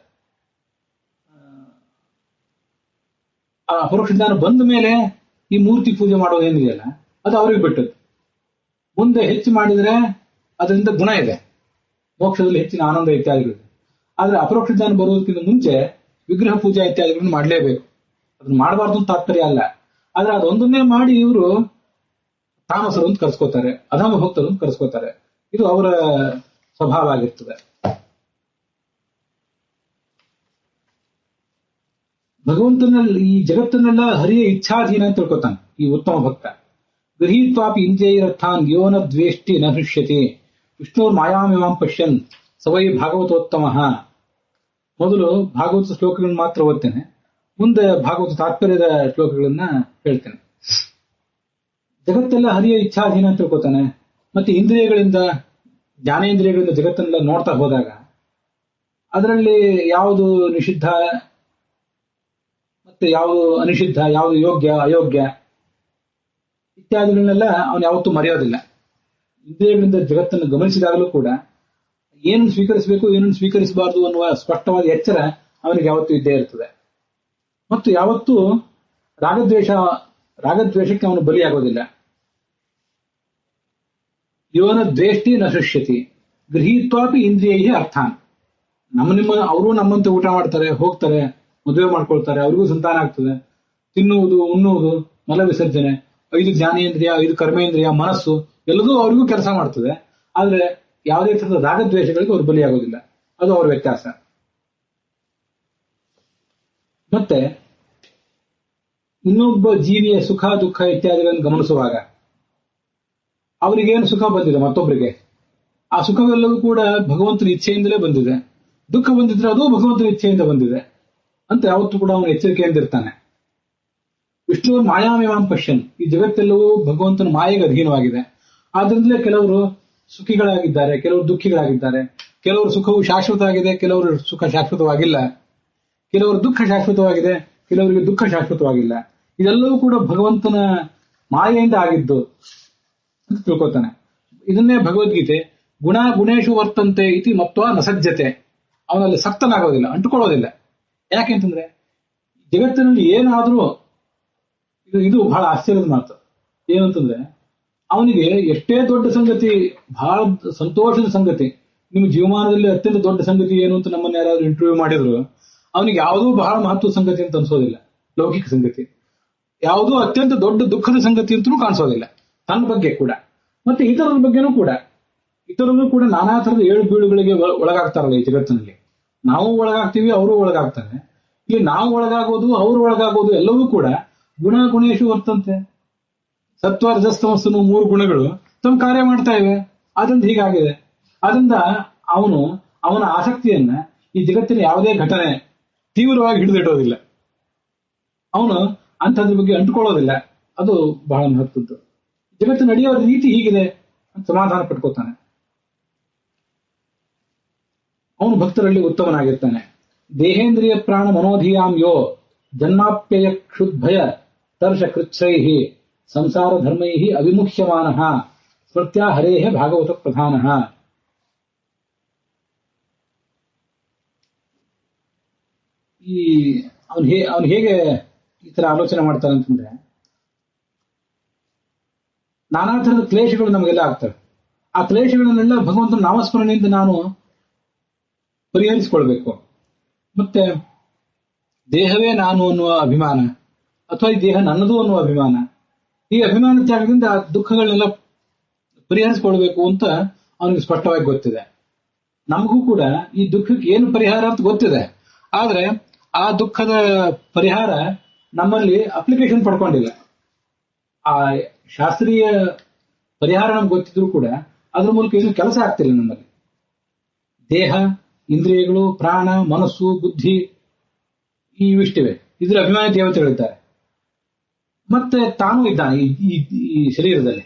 ಆ ಅಪರೋಕ್ಷ ಜ್ಞಾನ ಬಂದ ಮೇಲೆ ಈ ಮೂರ್ತಿ ಪೂಜೆ ಮಾಡೋದೇನಿದೆಯಲ್ಲ ಅದು ಅವ್ರಿಗೆ ಬಿಟ್ಟದ್ದು. ಮುಂದೆ ಹೆಚ್ಚು ಮಾಡಿದ್ರೆ ಅದರಿಂದ ಗುಣ ಇದೆ, ಮೋಕ್ಷದಲ್ಲಿ ಹೆಚ್ಚಿನ ಆನಂದ ಇತ್ಯಾದಿಗಳಿದೆ. ಆದ್ರೆ ಅಪರೋಕ್ಷ ಜ್ಞಾನ ಬರುವುದಕ್ಕಿಂತ ಮುಂಚೆ ವಿಗ್ರಹ ಪೂಜಾ ಇತ್ಯಾದಿಗಳನ್ನು ಮಾಡಲೇಬೇಕು. ಅದನ್ನ ಮಾಡಬಾರ್ದು ಅಂತ ತಾತ್ಪರ್ಯ ಅಲ್ಲ. ಆದ್ರೆ ಅದೊಂದನ್ನೇ ಮಾಡಿ ಇವರು ತಾಮಸರು ಅಂತ ಕರೆಸ್ಕೋತಾರೆ, ಅಧಮ ಭಕ್ತರು ಅಂತ ಕರೆಸ್ಕೋತಾರೆ. ಇದು ಅವರ ಸ್ವಭಾವ ಆಗಿರ್ತದೆ. ಭಗವಂತನಲ್ಲಿ ಈ ಜಗತ್ತನ್ನೆಲ್ಲ ಹರಿಯ ಇಚ್ಛಾಧೀನ ಅಂತ ತಿಳ್ಕೊತಾನೆ ಈ ಉತ್ತಮ ಭಕ್ತ. ಗೃಹೀತ್ವಾಪಿ ಇಂದ್ರಿಯರರ್ಥಾನ್ ಯೋನ ದ್ವೇಷ್ಟಿ ನ ಹೃಷ್ಯತಿ ವಿಷ್ಣುರ್ ಮಾಯಾಮಿಮಾಂ ಪಶ್ಯನ್ ಸವೈ ಭಾಗವತೋತ್ತಮ. ಮೊದಲು ಭಾಗವತ ಶ್ಲೋಕಗಳನ್ನ ಮಾತ್ರ ಓದ್ತೇನೆ, ಮುಂದೆ ಭಾಗವತ ತಾತ್ಪರ್ಯದ ಶ್ಲೋಕಗಳನ್ನ ಹೇಳ್ತೇನೆ. ಜಗತ್ತೆಲ್ಲ ಹರಿಯ ಇಚ್ಛಾಧೀನ ಅಂತ ತಿಳ್ಕೊತಾನೆ. ಮತ್ತೆ ಇಂದ್ರಿಯಗಳಿಂದ, ಜ್ಞಾನೇಂದ್ರಿಯಗಳಿಂದ ಜಗತ್ತನ್ನೆಲ್ಲ ನೋಡ್ತಾ ಹೋದಾಗ ಅದರಲ್ಲಿ ಯಾವುದು ನಿಷಿದ್ಧ ಮತ್ತೆ ಯಾವುದು ಅನಿಷಿದ್ಧ, ಯಾವುದು ಯೋಗ್ಯ ಅಯೋಗ್ಯ ಇತ್ಯಾದಿಗಳನ್ನೆಲ್ಲ ಅವನು ಯಾವತ್ತೂ ಮರೆಯೋದಿಲ್ಲ. ಇಂದ್ರಿಯಗಳಿಂದ ಜಗತ್ತನ್ನು ಗಮನಿಸಿದಾಗಲೂ ಕೂಡ ಏನನ್ನು ಸ್ವೀಕರಿಸಬೇಕು ಏನನ್ನು ಸ್ವೀಕರಿಸಬಾರದು ಅನ್ನುವ ಸ್ಪಷ್ಟವಾದ ಎಚ್ಚರ ಅವನಿಗೆ ಯಾವತ್ತೂ ಇದ್ದೇ ಇರ್ತದೆ. ಮತ್ತು ಯಾವತ್ತೂ ರಾಗದ್ವೇಷಕ್ಕೆ ಅವನು ಬಲಿಯಾಗೋದಿಲ್ಲ. ಯೋನ ದ್ವೇಷ್ಟಿ ನ ಸೃಷ್ಯತಿ ಗೃಹೀತ್ವಾಪಿ ಇಂದ್ರಿಯ ಅರ್ಥಾನ್. ಅವರು ನಮ್ಮಂತೆ ಊಟ ಮಾಡ್ತಾರೆ, ಹೋಗ್ತಾರೆ, ಮದುವೆ ಮಾಡ್ಕೊಳ್ತಾರೆ, ಅವ್ರಿಗೂ ಸಂತಾನ ಆಗ್ತದೆ, ತಿನ್ನುವುದು, ಉಣ್ಣುವುದು, ಮಲ ವಿಸರ್ಜನೆ, 5 ಜ್ಞಾನೇಂದ್ರಿಯ, 5 ಕರ್ಮೇಂದ್ರಿಯ, ಮನಸ್ಸು ಎಲ್ಲದೂ ಅವರಿಗೂ ಕೆಲಸ ಮಾಡ್ತದೆ. ಆದ್ರೆ ಯಾವುದೇ ತರದ ರಾಗದ್ವೇಷಗಳಿಗೆ ಅವರು ಬಲಿಯಾಗೋದಿಲ್ಲ. ಅದು ಅವರ ವ್ಯತ್ಯಾಸ. ಮತ್ತೆ ಇನ್ನೊಬ್ಬ ಜೀವಿಯ ಸುಖ ದುಃಖ ಇತ್ಯಾದಿಗಳನ್ನು ಗಮನಿಸುವಾಗ ಅವರಿಗೇನು ಸುಖ ಬಂದಿದೆ ಮತ್ತೊಬ್ಬರಿಗೆ, ಆ ಸುಖವೆಲ್ಲವೂ ಕೂಡ ಭಗವಂತನ ಇಚ್ಛೆಯಿಂದಲೇ ಬಂದಿದೆ. ದುಃಖ ಬಂದಿದ್ರೆ ಅದು ಭಗವಂತನ ಇಚ್ಛೆಯಿಂದ ಬಂದಿದೆ ಅಂತ ಯಾವತ್ತೂ ಕೂಡ ಅವನು ಎಚ್ಚರಿಕೆಯಿಂದಿರ್ತಾನೆ. ವಿಷ್ಣು ಮಾಯಾಮೇವಾಂ ಪಶ್ಯನ್, ಈ ಜಗತ್ತೆಲ್ಲವೂ ಭಗವಂತನ ಮಾಯೆಗೆ ಅಧೀನವಾಗಿದೆ. ಆದ್ರಿಂದಲೇ ಕೆಲವರು ಸುಖಿಗಳಾಗಿದ್ದಾರೆ, ಕೆಲವರು ದುಃಖಿಗಳಾಗಿದ್ದಾರೆ. ಕೆಲವರು ಸುಖವು ಶಾಶ್ವತ ಆಗಿದೆ, ಕೆಲವರು ಸುಖ ಶಾಶ್ವತವಾಗಿಲ್ಲ. ಕೆಲವರು ದುಃಖ ಶಾಶ್ವತವಾಗಿದೆ, ಕೆಲವರಿಗೆ ದುಃಖ ಶಾಶ್ವತವಾಗಿಲ್ಲ. ಇದೆಲ್ಲವೂ ಕೂಡ ಭಗವಂತನ ಮಾಯೆಯಿಂದ ಆಗಿದ್ದು ಅಂತ ತಿಳ್ಕೊತಾನೆ. ಇದನ್ನೇ ಭಗವದ್ಗೀತೆ ಗುಣ ಗುಣೇಶು ವರ್ತಂತೆ ಇತಿ ಮತ್ವ ನಸಜ್ಜತೆ, ಅವನಲ್ಲಿ ಸಕ್ತನಾಗೋದಿಲ್ಲ, ಅಂಟುಕೊಳ್ಳೋದಿಲ್ಲ. ಯಾಕೆಂತಂದ್ರೆ ಜಗತ್ತಿನಲ್ಲಿ ಏನಾದ್ರೂ ಇದು ಬಹಳ ಆಶ್ಚರ್ಯದ ಮಾತು. ಏನಂತಂದ್ರೆ ಅವನಿಗೆ ಎಷ್ಟೇ ದೊಡ್ಡ ಸಂಗತಿ, ಬಹಳ ಸಂತೋಷದ ಸಂಗತಿ, ನಿಮ್ಮ ಜೀವಮಾನದಲ್ಲಿ ಅತ್ಯಂತ ದೊಡ್ಡ ಸಂಗತಿ ಏನು ಅಂತ ನಮ್ಮನ್ನ ಯಾರಾದ್ರೂ ಇಂಟರ್ವ್ಯೂ ಮಾಡಿದ್ರು ಅವನಿಗೆ ಯಾವುದೂ ಬಹಳ ಮಹತ್ವದ ಸಂಗತಿ ಅಂತ ಅನ್ಸೋದಿಲ್ಲ. ಲೌಕಿಕ ಸಂಗತಿ ಯಾವುದೂ ಅತ್ಯಂತ ದೊಡ್ಡ ದುಃಖದ ಸಂಗತಿ ಅಂತಲೂ ಕಾಣಿಸೋದಿಲ್ಲ ತನ್ನ ಬಗ್ಗೆ ಕೂಡ. ಮತ್ತೆ ಇತರರ ಬಗ್ಗೆನೂ ಕೂಡ, ಇತರರು ಕೂಡ ನಾನಾ ತರದ ಏಳು ಬೀಳುಗಳಿಗೆ ಒಳಗಾಗ್ತಾರಲ್ಲ ಈ ಜಗತ್ತಿನಲ್ಲಿ. ನಾವು ಒಳಗಾಗ್ತೀವಿ, ಅವರು ಒಳಗಾಗ್ತಾರೆ. ಇಲ್ಲಿ ನಾವು ಒಳಗಾಗೋದು, ಅವರು ಒಳಗಾಗೋದು ಎಲ್ಲವೂ ಕೂಡ ಗುಣ ಗುಣೇಶು ವರ್ತಂತೆ. ಸತ್ವ ರಜಸ್ತಮಸ್ಸನ್ನು 3 ಗುಣಗಳು ತಮ್ಮ ಕಾರ್ಯ ಮಾಡ್ತಾ ಇವೆ. ಅದರಿಂದ ಹೀಗಾಗಿದೆ. ಅದರಿಂದ ಅವನ ಆಸಕ್ತಿಯನ್ನ ಈ ಜಗತ್ತಿನ ಯಾವುದೇ ಘಟನೆ ತೀವ್ರವಾಗಿ ಹಿಡಿದಿಡೋದಿಲ್ಲ. ಅವನು ಅಂಥದ್ರ ಬಗ್ಗೆ ಅಂಟುಕೊಳ್ಳೋದಿಲ್ಲ. ಅದು ಬಹಳ ಮಹತ್ವದ್ದು. ಜಗತ್ತು ನಡೆಯೋ ರೀತಿ ಹೀಗಿದೆ ಅಂತ ಸಮಾಧಾನ ಪಟ್ಕೋತಾನೆ. ಅವನು ಭಕ್ತರಲ್ಲಿ ಉತ್ತಮನಾಗಿರ್ತಾನೆ. ದೇಹೇಂದ್ರಿಯ ಪ್ರಾಣ ಮನೋಧಿಯಾಂ ಯೋ ಜನ್ಮಾಪ್ಯಯ ಕ್ಷುದ್ಭಯ ತರ್ಷ ಕೃಚ್ಛ್ರೈ ಸಂಸಾರ ಧರ್ಮೈ ಅವಿಮುಖ್ಯಮಾನಃ ಸ್ಮೃತ್ಯಾ ಹರೇಃ ಭಾಗವತ ಪ್ರಧಾನಃ. ಅವನು ಹೇಗೆ ಈ ತರ ಆಲೋಚನೆ ಮಾಡ್ತಾನೆ ಅಂತಂದ್ರೆ, ನಾನಾ ತರದ ಕ್ಲೇಶಗಳು ನಮಗೆಲ್ಲ ಆಗ್ತವೆ. ಆ ಕ್ಲೇಶಗಳನ್ನೆಲ್ಲ ಭಗವಂತನ ನಾಮಸ್ಮರಣೆಯಿಂದ ನಾನು ಪರಿಹರಿಸಿಕೊಳ್ಬೇಕು. ಮತ್ತೆ ದೇಹವೇ ನಾನು ಅನ್ನುವ ಅಭಿಮಾನ, ಅಥವಾ ಈ ದೇಹ ನನ್ನದು ಅನ್ನುವ ಅಭಿಮಾನ, ಈ ಅಭಿಮಾನ ತ್ಯಾಗದಿಂದ ಆ ದುಃಖಗಳನ್ನೆಲ್ಲ ಪರಿಹರಿಸಿಕೊಳ್ಬೇಕು ಅಂತ ಅವನಿಗೆ ಸ್ಪಷ್ಟವಾಗಿ ಗೊತ್ತಿದೆ. ನಮಗೂ ಕೂಡ ಈ ದುಃಖಕ್ಕೆ ಏನು ಪರಿಹಾರ ಅಂತ ಗೊತ್ತಿದೆ. ಆದ್ರೆ ಆ ದುಃಖದ ಪರಿಹಾರ ನಮ್ಮಲ್ಲಿ ಅಪ್ಲಿಕೇಶನ್ ಪಡ್ಕೊಂಡಿಲ್ಲ. ಆ ಶಾಸ್ತ್ರೀಯ ಪರಿಹಾರ ನಮ್ಗೆ ಗೊತ್ತಿದ್ರು ಕೂಡ ಅದ್ರ ಮೂಲಕ ಏನು ಕೆಲಸ ಆಗ್ತಿಲ್ಲ ನಮ್ಮಲ್ಲಿ. ದೇಹ, ಇಂದ್ರಿಯಗಳು, ಪ್ರಾಣ, ಮನಸ್ಸು, ಬುದ್ಧಿ ಇವಿಷ್ಟಿವೆ. ಇದ್ರ ಅಭಿಮಾನಿ ದೇವತೆಗಳಿದ್ದಾರೆ. ಮತ್ತೆ ತಾನೂ ಇದ್ದಾನೆ ಈ ಶರೀರದಲ್ಲಿ.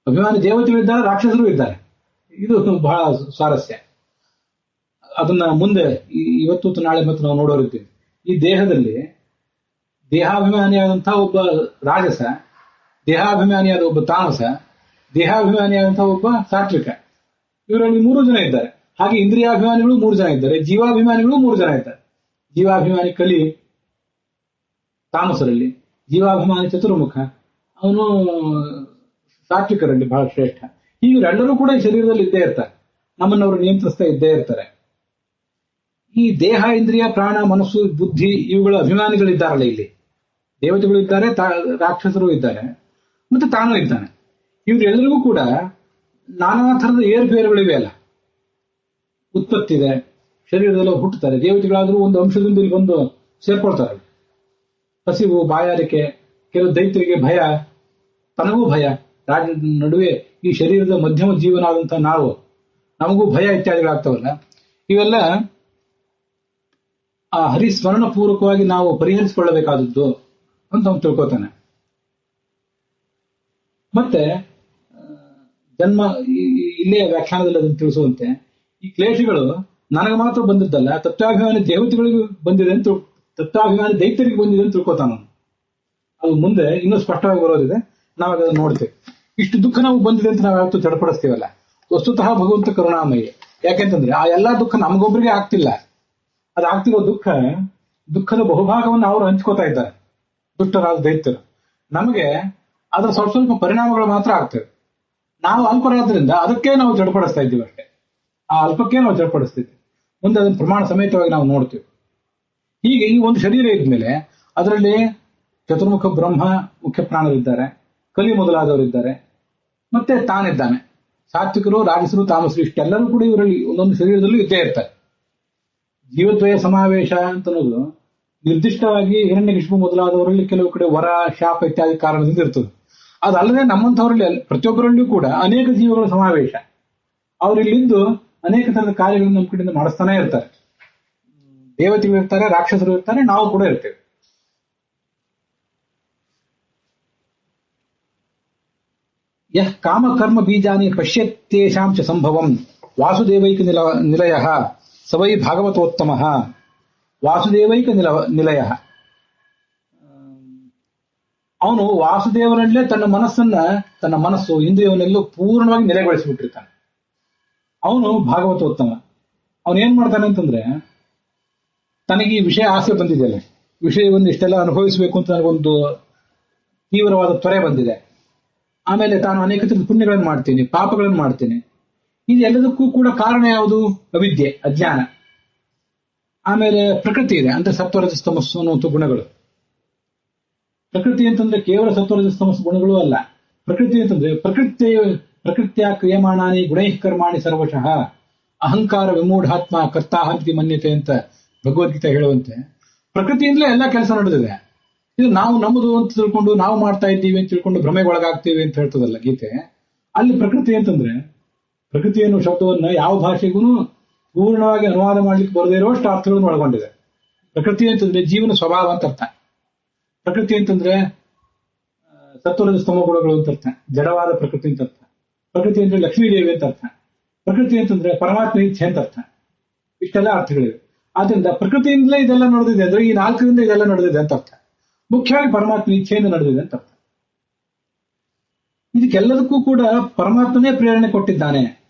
ಅಭಿಮಾನಿ ದೇವತೆಗಳಿದ್ದಾರೆ, ರಾಕ್ಷಸರು ಇದ್ದಾರೆ. ಇದು ಬಹಳ ಸ್ವಾರಸ್ಯ. ಅದನ್ನ ಮುಂದೆ ಇವತ್ತು ನಾಳೆ ಮತ್ತು ನಾವು ನೋಡೋರಿದ್ದೀವಿ. ಈ ದೇಹದಲ್ಲಿ ದೇಹಾಭಿಮಾನಿಯಾದಂತಹ ಒಬ್ಬ ರಾಜಸ, ದೇಹಾಭಿಮಾನಿಯಾದ ಒಬ್ಬ ತಾಮಸ, ದೇಹಾಭಿಮಾನಿಯಾದಂತಹ ಒಬ್ಬ ಸಾತ್ವಿಕ, ಇವರಲ್ಲಿ 3 ಜನ ಇದ್ದಾರೆ. ಹಾಗೆ ಇಂದ್ರಿಯಾಭಿಮಾನಿಗಳು 3 ಜನ ಇದ್ದಾರೆ, ಜೀವಾಭಿಮಾನಿಗಳು 3 ಜನ ಇದ್ದಾರೆ. ಜೀವಾಭಿಮಾನಿ ಕಲಿ ತಾಮಸರಲ್ಲಿ, ಜೀವಾಭಿಮಾನಿ ಚತುರ್ಮುಖ, ಅವನು ಸಾತ್ವಿಕರಲ್ಲಿ ಬಹಳ ಶ್ರೇಷ್ಠ. ಇವರೆಲ್ಲರೂ ಕೂಡ ಈ ಶರೀರದಲ್ಲಿ ಇದ್ದೇ ಇರ್ತಾರೆ, ನಮ್ಮನ್ನವರು ನಿಯಂತ್ರಿಸ್ತಾ ಇದ್ದೇ ಇರ್ತಾರೆ. ಈ ದೇಹ, ಇಂದ್ರಿಯ, ಪ್ರಾಣ, ಮನಸ್ಸು, ಬುದ್ಧಿ ಇವುಗಳ ಅಭಿಮಾನಿಗಳಿದ್ದಾರಲ್ಲ, ಇಲ್ಲಿ ದೇವತೆಗಳು ಇದ್ದಾರೆ, ರಾಕ್ಷಸರು ಇದ್ದಾರೆ, ಮತ್ತೆ ತಾನು ಇದ್ದಾನೆ. ಇವರೆಲ್ಲರಿಗೂ ಕೂಡ ನಾನಾ ಥರದ ಏರ್ಪೇರುಗಳಿವೆ ಅಲ್ಲ. ಉತ್ಪತ್ತಿ ಇದೆ, ಶರೀರದಲ್ಲ ಹುಟ್ಟುತ್ತಾರೆ. ದೇವತೆಗಳಾದ್ರೂ ಒಂದು ಅಂಶದಿಂದ ಇಲ್ಲಿ ಬಂದು ಸೇರ್ಕೊಳ್ತಾರೆ. ಹಸಿವು, ಬಾಯಾರಿಕೆ, ಕೆಲವು ದೈತ್ಯರಿಗೆ ಭಯ, ತನಗೂ ಭಯ. ನಡುವೆ ಈ ಶರೀರದ ಮಧ್ಯಮ ಜೀವನ ಆದಂತಹ ನಮಗೂ ಭಯ ಇತ್ಯಾದಿಗಳಾಗ್ತಾವಲ್ಲ, ಇವೆಲ್ಲ ಆ ಹರಿಸ್ಮರಣ ಪೂರ್ವಕವಾಗಿ ನಾವು ಪರಿಹರಿಸಿಕೊಳ್ಳಬೇಕಾದದ್ದು ಅಂತ ಅವನು ತಿಳ್ಕೊತಾನೆ. ಮತ್ತೆ ಜನ್ಮ ಇಲ್ಲೇ ವ್ಯಾಖ್ಯಾನದಲ್ಲಿ ಅದನ್ನು ತಿಳಿಸುವಂತೆ ಈ ಕ್ಲೇಶಗಳು ನನಗೆ ಮಾತ್ರ ಬಂದಿದ್ದಲ್ಲ, ತತ್ವಾಭಿಮಾನಿ ದೇವತೆಗಳಿಗೂ ಬಂದಿದೆ ಅಂತ, ತತ್ವಾಭಿಮಾನಿ ದೈತ್ಯರಿಗೆ ಬಂದಿದೆ ಅಂತ ತಿಳ್ಕೊತಾನ. ಅದು ಮುಂದೆ ಇನ್ನೂ ಸ್ಪಷ್ಟವಾಗಿ ಬರೋದಿದೆ, ನಾವಾಗ ಅದನ್ನು ನೋಡ್ತೇವೆ. ಇಷ್ಟು ದುಃಖ ನಾವು ಬಂದಿದೆ ಅಂತ ನಾವು ಯಾವತ್ತೂ ಚಡಪಡಿಸ್ತೀವಲ್ಲ, ವಸ್ತುತಃ ಭಗವಂತ ಕರುಣಾಮಯಿ. ಯಾಕೆಂತಂದ್ರೆ ಆ ಎಲ್ಲಾ ದುಃಖ ನಮಗೊಬ್ಬರಿಗೆ ಆಗ್ತಿಲ್ಲ. ಅದಾಗ್ತಿರೋ ದುಃಖದ ಬಹುಭಾಗವನ್ನು ಅವರು ಹಂಚ್ಕೋತಾ ಇದ್ದಾರೆ, ದುಷ್ಟರಾದ ದೈತ್ಯರು. ನಮಗೆ ಅದರ ಸ್ವಲ್ಪ ಸ್ವಲ್ಪ ಪರಿಣಾಮಗಳು ಮಾತ್ರ ಆಗ್ತವೆ. ನಾವು ಅಲ್ಪರಾದ್ರಿಂದ ಅದಕ್ಕೆ ನಾವು ಜಡಪಡಿಸ್ತಾ ಇದ್ದೀವಿ ಅಷ್ಟೇ. ಆ ಅಲ್ಪಕ್ಕೆ ನಾವು ಜಡಪಡಿಸ್ತಿದ್ವಿ. ಮುಂದೆ ಅದನ್ನು ಪ್ರಮಾಣ ಸಮೇತವಾಗಿ ನಾವು ನೋಡ್ತೀವಿ. ಹೀಗೆ ಈ ಒಂದು ಶರೀರ ಇದ್ಮೇಲೆ ಅದರಲ್ಲಿ ಚತುರ್ಮುಖ ಬ್ರಹ್ಮ ಮುಖ್ಯ ಪ್ರಾಣರಿದ್ದಾರೆ, ಕಲಿ ಮೊದಲಾದವರಿದ್ದಾರೆ, ಮತ್ತೆ ತಾನಿದ್ದಾನೆ. ಸಾತ್ವಿಕರು, ರಾಜಸರು, ತಾಮಸರು ಇಷ್ಟೆಲ್ಲರೂ ಕೂಡ ಇವರಲ್ಲಿ ಒಂದೊಂದು ಶರೀರದಲ್ಲೂ ಇದ್ದೇ ಇರ್ತಾರೆ. ಜೀವದ್ವಯ ಸಮಾವೇಶ ಅಂತ ಅನ್ನೋದು ನಿರ್ದಿಷ್ಟವಾಗಿ ಹಿರಣ್ಯಕಶಿಪು ಮೊದಲಾದವರಲ್ಲಿ ಕೆಲವು ಕಡೆ ವರ, ಶಾಪ ಇತ್ಯಾದಿ ಕಾರಣದಿಂದ ಇರ್ತದೆ. ಅದಲ್ಲದೆ ನಮ್ಮಂಥವರಲ್ಲಿ ಪ್ರತಿಯೊಬ್ಬರಲ್ಲಿಯೂ ಕೂಡ ಅನೇಕ ಜೀವಗಳ ಸಮಾವೇಶ. ಅವರಿಲ್ಲಿದ್ದು ಅನೇಕ ತರದ ಕಾರ್ಯಗಳನ್ನು ನಮ್ಮ ಕಡೆಯಿಂದ ಮಾಡಿಸ್ತಾನೆ ಇರ್ತಾರೆ. ದೇವತೆಗಳು ಇರ್ತಾರೆ, ರಾಕ್ಷಸರು ಇರ್ತಾರೆ, ನಾವು ಕೂಡ ಇರ್ತೇವೆ. ಯಃ ಕಾಮ ಕರ್ಮ ಬೀಜಾನಿ ಪಶ್ಯತ್ಯೇಷಾಂ ಚ ಸಂಭವಂ ವಾಸುದೇವೈಕ ನಿಲಯ ಸವೈ ಭಾಗವತೋತ್ತಮ. ವಾಸುದೇವೈಕ ನಿಲಯ. ಅವನು ವಾಸುದೇವನಲ್ಲೇ ತನ್ನ ಮನಸ್ಸು ಇಂದ್ರಿಯವನ್ನೆಲ್ಲೂ ಪೂರ್ಣವಾಗಿ ನೆಲೆಗೊಳಿಸಿಬಿಟ್ಟಿರ್ತಾನೆ. ಅವನು ಭಾಗವತೋತ್ತಮ. ಅವನೇನ್ ಮಾಡ್ತಾನೆ ಅಂತಂದ್ರೆ, ತನಗೆ ಈ ವಿಷಯ ಆಸೆ ಬಂದಿದೆಯಲ್ಲ, ವಿಷಯವನ್ನು ಇಷ್ಟೆಲ್ಲ ಅನುಭವಿಸಬೇಕು ಅಂತ ನನಗೊಂದು ತೀವ್ರವಾದ ತ್ವರೆ ಬಂದಿದೆ. ಆಮೇಲೆ ತಾನು ಅನೇಕ ಪುಣ್ಯಗಳನ್ನು ಮಾಡ್ತೀನಿ, ಪಾಪಗಳನ್ನು ಮಾಡ್ತೀನಿ. ಇದೆಲ್ಲದಕ್ಕೂ ಕೂಡ ಕಾರಣ ಯಾವುದು? ಅವಿದ್ಯೆ, ಅಜ್ಞಾನ. ಆಮೇಲೆ ಪ್ರಕೃತಿ ಇದೆ, ಅಂದ್ರೆ ಸತ್ವರಜಸ್ತಮಸ್ಸು ಅನ್ನುವಂಥ ಗುಣಗಳು. ಪ್ರಕೃತಿ ಅಂತಂದ್ರೆ ಕೇವಲ ಸತ್ವರಜಸ್ತಮಸ್ಸು ಗುಣಗಳು ಅಲ್ಲ. ಪ್ರಕೃತಿ ಅಂತಂದ್ರೆ ಪ್ರಕೃತಿಯ ಕ್ರಿಯಮಾಣಾನಿ ಗುಣೈಃ ಕರ್ಮಾಣಿ ಸರ್ವಶಃ ಅಹಂಕಾರ ವಿಮೂಢಾತ್ಮ ಕರ್ತಾಹಂತಿ ಮನ್ಯತೆ ಅಂತ ಭಗವದ್ಗೀತೆ ಹೇಳುವಂತೆ ಪ್ರಕೃತಿಯಿಂದಲೇ ಎಲ್ಲ ಕೆಲಸ ನಡೆದಿದೆ. ಇದು ನಾವು ನಮ್ಮದು ಅಂತ ತಿಳ್ಕೊಂಡು ನಾವು ಮಾಡ್ತಾ ಇದ್ದೀವಿ ಅಂತ ತಿಳ್ಕೊಂಡು ಭ್ರಮೆಗೊಳಗಾಗ್ತೀವಿ ಅಂತ ಹೇಳ್ತದಲ್ಲ ಗೀತೆ. ಅಲ್ಲಿ ಪ್ರಕೃತಿ ಅಂತಂದ್ರೆ, ಪ್ರಕೃತಿ ಅನ್ನೋ ಶಬ್ದವನ್ನ ಯಾವ ಭಾಷೆಗೂ ಪೂರ್ಣವಾಗಿ ಅನುವಾದ ಮಾಡ್ಲಿಕ್ಕೆ ಬರದೇ ಇರುವಷ್ಟು ಅರ್ಥಗಳನ್ನು ಒಳಗೊಂಡಿದೆ. ಪ್ರಕೃತಿ ಅಂತಂದ್ರೆ ಜೀವನ ಸ್ವಭಾವ ಅಂತ ಅರ್ಥ. ಪ್ರಕೃತಿ ಅಂತಂದ್ರೆ ಸತ್ವರದ ಸ್ತಮ ಗುಣಗಳು ಅಂತ ಅರ್ಥ, ಜಡವಾದ ಪ್ರಕೃತಿ ಅಂತ ಅರ್ಥ. ಪ್ರಕೃತಿ ಅಂದ್ರೆ ಲಕ್ಷ್ಮೀದೇವಿ ಅಂತ ಅರ್ಥ. ಪ್ರಕೃತಿ ಅಂತಂದ್ರೆ ಪರಮಾತ್ಮ ಇಚ್ಛೆ ಅಂತ ಅರ್ಥ. ಇಷ್ಟೆಲ್ಲ ಅರ್ಥಗಳಿವೆ. ಆದ್ರಿಂದ ಪ್ರಕೃತಿಯಿಂದಲೇ ಇದೆಲ್ಲ ನಡೆದಿದೆ ಅಂದ್ರೆ ಈ ನಾಲ್ಕರಿಂದ ಇದೆಲ್ಲ ನಡೆದಿದೆ ಅಂತ ಅರ್ಥ. ಮುಖ್ಯವಾಗಿ ಪರಮಾತ್ಮ ಇಚ್ಛೆಯಿಂದ ನಡೆದಿದೆ ಅಂತ ಅರ್ಥ. ಇದಕ್ಕೆಲ್ಲದಕ್ಕೂ ಕೂಡ ಪರಮಾತ್ಮನೇ ಪ್ರೇರಣೆ ಕೊಟ್ಟಿದ್ದಾನೆ.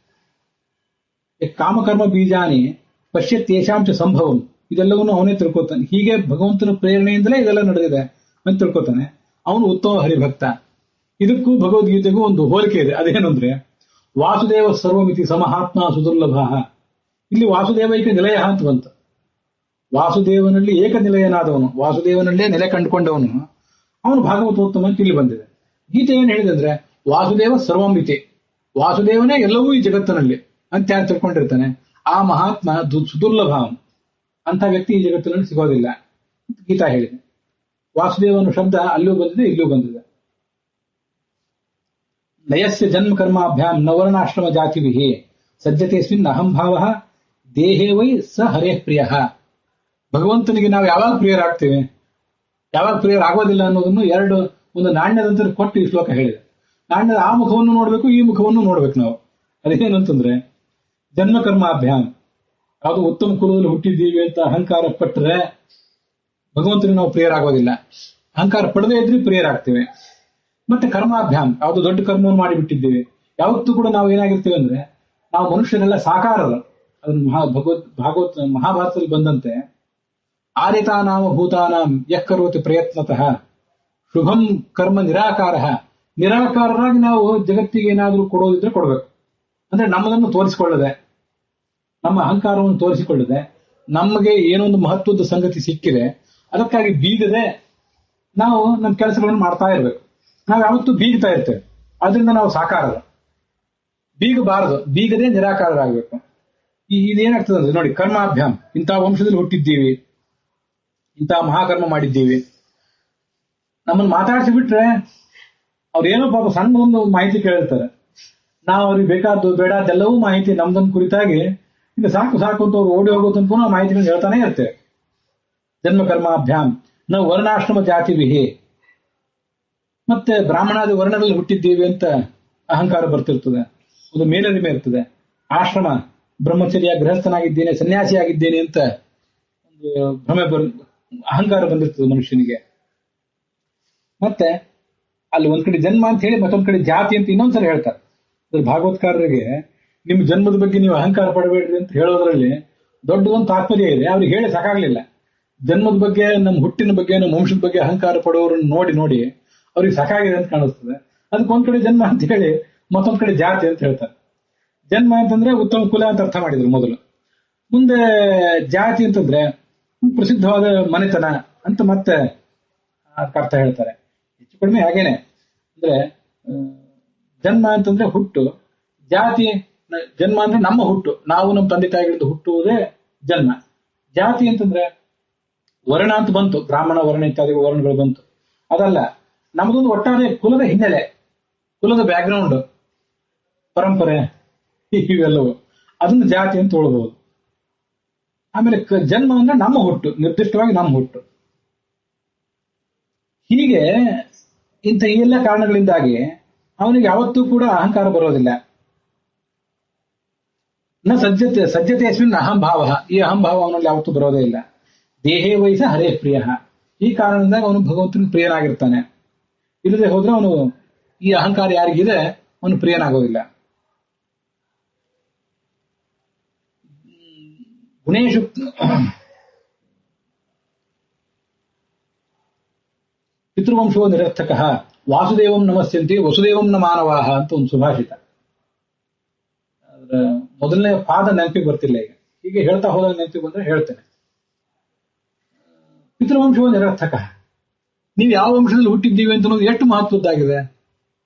ಕಾಮಕರ್ಮ ಬೀಜಾನಿ ಪಶ್ಯತ್ಯೇಷಾಂಚ ಸಂಭವಂ, ಇದೆಲ್ಲವನ್ನು ಅವನೇ ತಿಳ್ಕೊತಾನೆ. ಹೀಗೆ ಭಗವಂತನ ಪ್ರೇರಣೆಯಿಂದಲೇ ಇದೆಲ್ಲ ನಡೆದಿದೆ ಅಂತ ತಿಳ್ಕೊತಾನೆ. ಅವನು ಉತ್ತಮ ಹರಿಭಕ್ತ. ಇದಕ್ಕೂ ಭಗವದ್ಗೀತೆಗೂ ಒಂದು ಹೋಲಿಕೆ ಇದೆ. ಅದೇನಂದ್ರೆ, ವಾಸುದೇವ ಸರ್ವಮಿತಿ ಸಮಹಾತ್ಮ ಸುದುರ್ಲಭ. ಇಲ್ಲಿ ವಾಸುದೇವೈಕ ನಿಲಯ ಅಂತ ಬಂತು. ವಾಸುದೇವನಲ್ಲಿ ಏಕನಿಲಯನಾದವನು, ವಾಸುದೇವನಲ್ಲೇ ನೆಲೆ ಕಂಡುಕೊಂಡವನು, ಅವನು ಭಾಗವತೋತ್ತಮ ಅಂತ ಇಲ್ಲಿ ಬಂದಿದೆ. ಗೀತೆ ಏನ್ ಹೇಳಿದೆ ಅಂದ್ರೆ, ವಾಸುದೇವ ಸರ್ವಮಿತಿ, ವಾಸುದೇವನೇ ಎಲ್ಲವೂ ಈ ಜಗತ್ತಿನಲ್ಲಿ ಅಂತ ಯಾರು ತಿಳ್ಕೊಂಡಿರ್ತಾನೆ ಆ ಮಹಾತ್ಮ ಸುದುರ್ಲಭ. ಅಂತ ವ್ಯಕ್ತಿ ಈ ಜಗತ್ತಿನಲ್ಲಿ ಸಿಗೋದಿಲ್ಲ ಗೀತಾ ಹೇಳಿದೆ. ವಾಸುದೇವನ ಶಬ್ದ ಅಲ್ಲೂ ಬಂದಿದೆ, ಇಲ್ಲೂ ಬಂದಿದೆ. ನಯಸ್ಯ ಜನ್ಮ ಕರ್ಮಾಭ್ಯಾಂ ನವರ್ಣಾಶ್ರಮ ಜಾತಿವಿಹಿ ಸಜ್ಜತೆಸ್ಮಿನ್ ಅಹಂಭಾವ ದೇಹೇ ವೈ ಸ ಹರೇ ಪ್ರಿಯ. ಭಗವಂತನಿಗೆ ನಾವು ಯಾವಾಗ ಪ್ರಿಯರಾಗ್ತೇವೆ, ಯಾವಾಗ ಪ್ರಿಯರಾಗೋದಿಲ್ಲ ಅನ್ನೋದನ್ನು ಒಂದು ನಾಣ್ಯದಂತರ ಕೊಟ್ಟು ಈ ಶ್ಲೋಕ ಹೇಳಿದೆ. ನಾಣ್ಯದ ಆ ಮುಖವನ್ನು ನೋಡ್ಬೇಕು, ಈ ಮುಖವನ್ನು ನೋಡ್ಬೇಕು ನಾವು. ಅದೇನಂತಂದ್ರೆ, ಜನ್ಮ ಕರ್ಮಾಭ್ಯಾಮ್, ಯಾವುದು ಉತ್ತಮ ಕುಲದಲ್ಲಿ ಹುಟ್ಟಿದ್ದೀವಿ ಅಂತ ಅಹಂಕಾರ ಪಟ್ಟರೆ ಭಗವಂತನಿಗೆ ನಾವು ಪ್ರಿಯರಾಗೋದಿಲ್ಲ. ಅಹಂಕಾರ ಪಡದೇ ಇದ್ರೆ ಪ್ರಿಯರಾಗ್ತೇವೆ. ಮತ್ತೆ ಕರ್ಮಾಭ್ಯಾಮ್, ಯಾವುದು ದೊಡ್ಡ ಕರ್ಮವನ್ನು ಮಾಡಿಬಿಟ್ಟಿದ್ದೀವಿ. ಯಾವತ್ತೂ ಕೂಡ ನಾವು ಏನಾಗಿರ್ತೀವಿ ಅಂದ್ರೆ, ನಾವು ಮನುಷ್ಯರೆಲ್ಲ ಸಾಕಾರರು. ಅದನ್ನು ಮಹಾಭಾರತದಲ್ಲಿ ಬಂದಂತೆ, ಆರಿತಾನಾಮ ಭೂತಾನಾಂ ಯಃ ಕರೋತಿ ಪ್ರಯತ್ನತಃ ಶುಭಂ ಕರ್ಮ ನಿರಾಕಾರ. ನಿರಾಕಾರರಾಗಿ ನಾವು ಜಗತ್ತಿಗೆ ಏನಾದರೂ ಕೊಡೋದಿದ್ರೆ ಕೊಡಬೇಕು. ಅಂದ್ರೆ ನಮ್ಮದನ್ನು ತೋರಿಸಿಕೊಳ್ಳದೆ, ನಮ್ಮ ಅಹಂಕಾರವನ್ನು ತೋರಿಸಿಕೊಳ್ಳದೆ, ನಮಗೆ ಏನೊಂದು ಮಹತ್ವದ ಸಂಗತಿ ಸಿಕ್ಕಿದೆ ಅದಕ್ಕಾಗಿ ಬೀಗದೆ ನಾವು ನಮ್ಮ ಕೆಲಸಗಳನ್ನು ಮಾಡ್ತಾ ಇರ್ಬೇಕು. ನಾವು ಯಾವತ್ತೂ ಬೀಗ್ತಾ ಇರ್ತೇವೆ. ಅದರಿಂದ ನಾವು ಸಾಕಾರರು. ಬೀಗಬಾರದು, ಬೀಗದೆ ನಿರಾಕಾರರಾಗಬೇಕು. ಇದೇನಾಗ್ತದೆ ಅಂದ್ರೆ ನೋಡಿ, ಕರ್ಮಾಭ್ಯಾಮ್, ಇಂಥ ವಂಶದಲ್ಲಿ ಹುಟ್ಟಿದ್ದೀವಿ, ಇಂಥ ಮಹಾಕರ್ಮ ಮಾಡಿದ್ದೀವಿ. ನಮ್ಮನ್ನು ಮಾತಾಡಿಸಿ ಬಿಟ್ರೆ ಅವ್ರೇನೋ ಪಾಪ ಸಣ್ಣ ಒಂದು ಮಾಹಿತಿ ಕೇಳಿರ್ತಾರೆ. ನಾವು ಅವ್ರಿಗೆ ಬೇಕಾದ್ದು ಬೇಡದ್ದೆಲ್ಲವೂ ಮಾಹಿತಿ ನಮ್ದನ್ನು ಕುರಿತಾಗಿ ಇಲ್ಲ ಸಾಕು ಸಾಕು ಅಂತ ಅವ್ರು ಓಡಿ ಹೋಗೋ ತನಕ ನಾವು ಮಾಹಿತಿಗಳನ್ನ ಹೇಳ್ತಾನೆ ಇರ್ತೇವೆ. ಜನ್ಮ ಕರ್ಮಾಭ್ಯಾಮ್ ನಾವು ವರ್ಣಾಶ್ರಮ ಜಾತಿ ವಿಹಿ, ಮತ್ತೆ ಬ್ರಾಹ್ಮಣಾದಿ ವರ್ಣದಲ್ಲಿ ಹುಟ್ಟಿದ್ದೀವಿ ಅಂತ ಅಹಂಕಾರ ಬರ್ತಿರ್ತದೆ, ಒಂದು ಮೇಲರಿಮೆ ಇರ್ತದೆ. ಆಶ್ರಮ, ಬ್ರಹ್ಮಚರ್ಯ, ಗೃಹಸ್ಥನಾಗಿದ್ದೇನೆ, ಸನ್ಯಾಸಿಯಾಗಿದ್ದೇನೆ ಅಂತ ಒಂದು ಭ್ರಮೆ ಅಹಂಕಾರ ಬಂದಿರ್ತದೆ ಮನುಷ್ಯನಿಗೆ. ಮತ್ತೆ ಅಲ್ಲಿ ಒಂದ್ ಕಡೆ ಜನ್ಮ ಅಂತ ಹೇಳಿ ಮತ್ತೊಂದ್ ಕಡೆ ಜಾತಿ ಅಂತ ಇನ್ನೊಂದ್ಸಲ ಹೇಳ್ತಾರೆ. ಭಾಗವತ್ಕಾರರಿಗೆ ನಿಮ್ ಜನ್ಮದ ಬಗ್ಗೆ ನೀವು ಅಹಂಕಾರ ಪಡಬೇಡ್ರಿ ಅಂತ ಹೇಳೋದ್ರಲ್ಲಿ ದೊಡ್ಡದೊಂದು ತಾತ್ಪರ್ಯ ಇದೆ. ಅವ್ರಿಗೆ ಹೇಳಿ ಸಾಕಾಗ್ಲಿಲ್ಲ. ಜನ್ಮದ ಬಗ್ಗೆ, ನಮ್ಮ ಹುಟ್ಟಿನ ಬಗ್ಗೆ, ನಮ್ಮ ವಂಶದ ಬಗ್ಗೆ ಅಹಂಕಾರ ಪಡುವವರನ್ನು ನೋಡಿ ನೋಡಿ ಅವ್ರಿಗೆ ಸಾಕಾಗಿದೆ ಅಂತ ಕಾಣಿಸ್ತದೆ. ಅದಕ್ಕೆ ಒಂದ್ ಕಡೆ ಜನ್ಮ ಅಂತ ಹೇಳಿ ಮತ್ತೊಂದ್ ಕಡೆ ಜಾತಿ ಅಂತ ಹೇಳ್ತಾರೆ. ಜನ್ಮ ಅಂತಂದ್ರೆ ಉತ್ತಮ ಕುಲ ಅಂತ ಅರ್ಥ ಮಾಡಿದ್ರು ಮೊದಲು. ಮುಂದೆ ಜಾತಿ ಅಂತಂದ್ರೆ ಪ್ರಸಿದ್ಧವಾದ ಮನೆತನ ಅಂತ ಮತ್ತೆ ಅರ್ಥ ಹೇಳ್ತಾರೆ. ಹೆಚ್ಚು ಕಡಿಮೆ ಹಾಗೇನೆ. ಅಂದ್ರೆ ಜನ್ಮ ಅಂತಂದ್ರೆ ಹುಟ್ಟು, ಜಾತಿ ಜನ್ಮ ಅಂದ್ರೆ ನಮ್ಮ ಹುಟ್ಟು, ನಾವು ನಮ್ಮ ತಂದೆ ತಾಯಿಗಳಿಂದ ಹುಟ್ಟುವುದೇ ಜನ್ಮ. ಜಾತಿ ಅಂತಂದ್ರೆ ವರ್ಣ ಅಂತ ಬಂತು, ಬ್ರಾಹ್ಮಣ ವರ್ಣ ಇತ್ಯಾದಿ ವರ್ಣಗಳು ಬಂತು. ಅದಲ್ಲ, ನಮ್ದೊಂದು ಒಟ್ಟಾರೆ ಕುಲದ ಹಿನ್ನೆಲೆ, ಕುಲದ ಬ್ಯಾಕ್ಗ್ರೌಂಡ್, ಪರಂಪರೆ ಇವೆಲ್ಲವೂ, ಅದನ್ನ ಜಾತಿ ಅಂತ ತೊಳ್ಬಹುದು. ಆಮೇಲೆ ಜನ್ಮ ಅಂದ್ರೆ ನಮ್ಮ ಹುಟ್ಟು, ನಿರ್ದಿಷ್ಟವಾಗಿ ನಮ್ಮ ಹುಟ್ಟು. ಹೀಗೆ ಇಂಥ ಈ ಎಲ್ಲ ಕಾರಣಗಳಿಂದಾಗಿ ಅವನಿಗೆ ಯಾವತ್ತೂ ಕೂಡ ಅಹಂಕಾರ ಬರೋದಿಲ್ಲ. ನ ಸಜ್ಜತೆ ಅಸ್ಮಿನ್ ಅಹಂಭಾವ, ಈ ಅಹಂಭಾವ ಅವನಲ್ಲಿ ಯಾವತ್ತೂ ಬರೋದೇ ಇಲ್ಲ. ದೇಹೇ ವಯಸ್ಸ ಹರೇ ಪ್ರಿಯ, ಈ ಕಾರಣದಿಂದಾಗಿ ಅವನು ಭಗವಂತನ ಪ್ರಿಯನಾಗಿರ್ತಾನೆ. ಇಲ್ಲದೆ ಹೋದ್ರೆ ಅವನು ಈ ಅಹಂಕಾರ ಯಾರಿಗಿದೆ ಅವನು ಪ್ರಿಯನಾಗೋದಿಲ್ಲ. ಗುಣೇಶು ಪಿತೃವಂಶೋ ನಿರರ್ಥಕ ವಾಸುದೇವಂ ನಮಸ್ಯಂತಿ ವಸುದೇವಂ ನ ಮಾನವಾಹ ಅಂತ ಒಂದು ಸುಭಾಷಿತ. ಮೊದಲನೇ ಪಾದ ನೆನಪಿಗೆ ಬರ್ತಿಲ್ಲ ಈಗ, ಹೀಗೆ ಹೇಳ್ತಾ ಹೋದಾಗ ನೆನಪಿಗೆ ಬಂದ್ರೆ ಹೇಳ್ತೇನೆ. ಪಿತೃವಂಶೋ ನಿರರ್ಥಕ, ನೀವು ಯಾವ ವಂಶದಲ್ಲಿ ಹುಟ್ಟಿದ್ದೀವಿ ಅಂತ ಅನ್ನೋದು ಎಷ್ಟು ಮಹತ್ವದ್ದಾಗಿದೆ.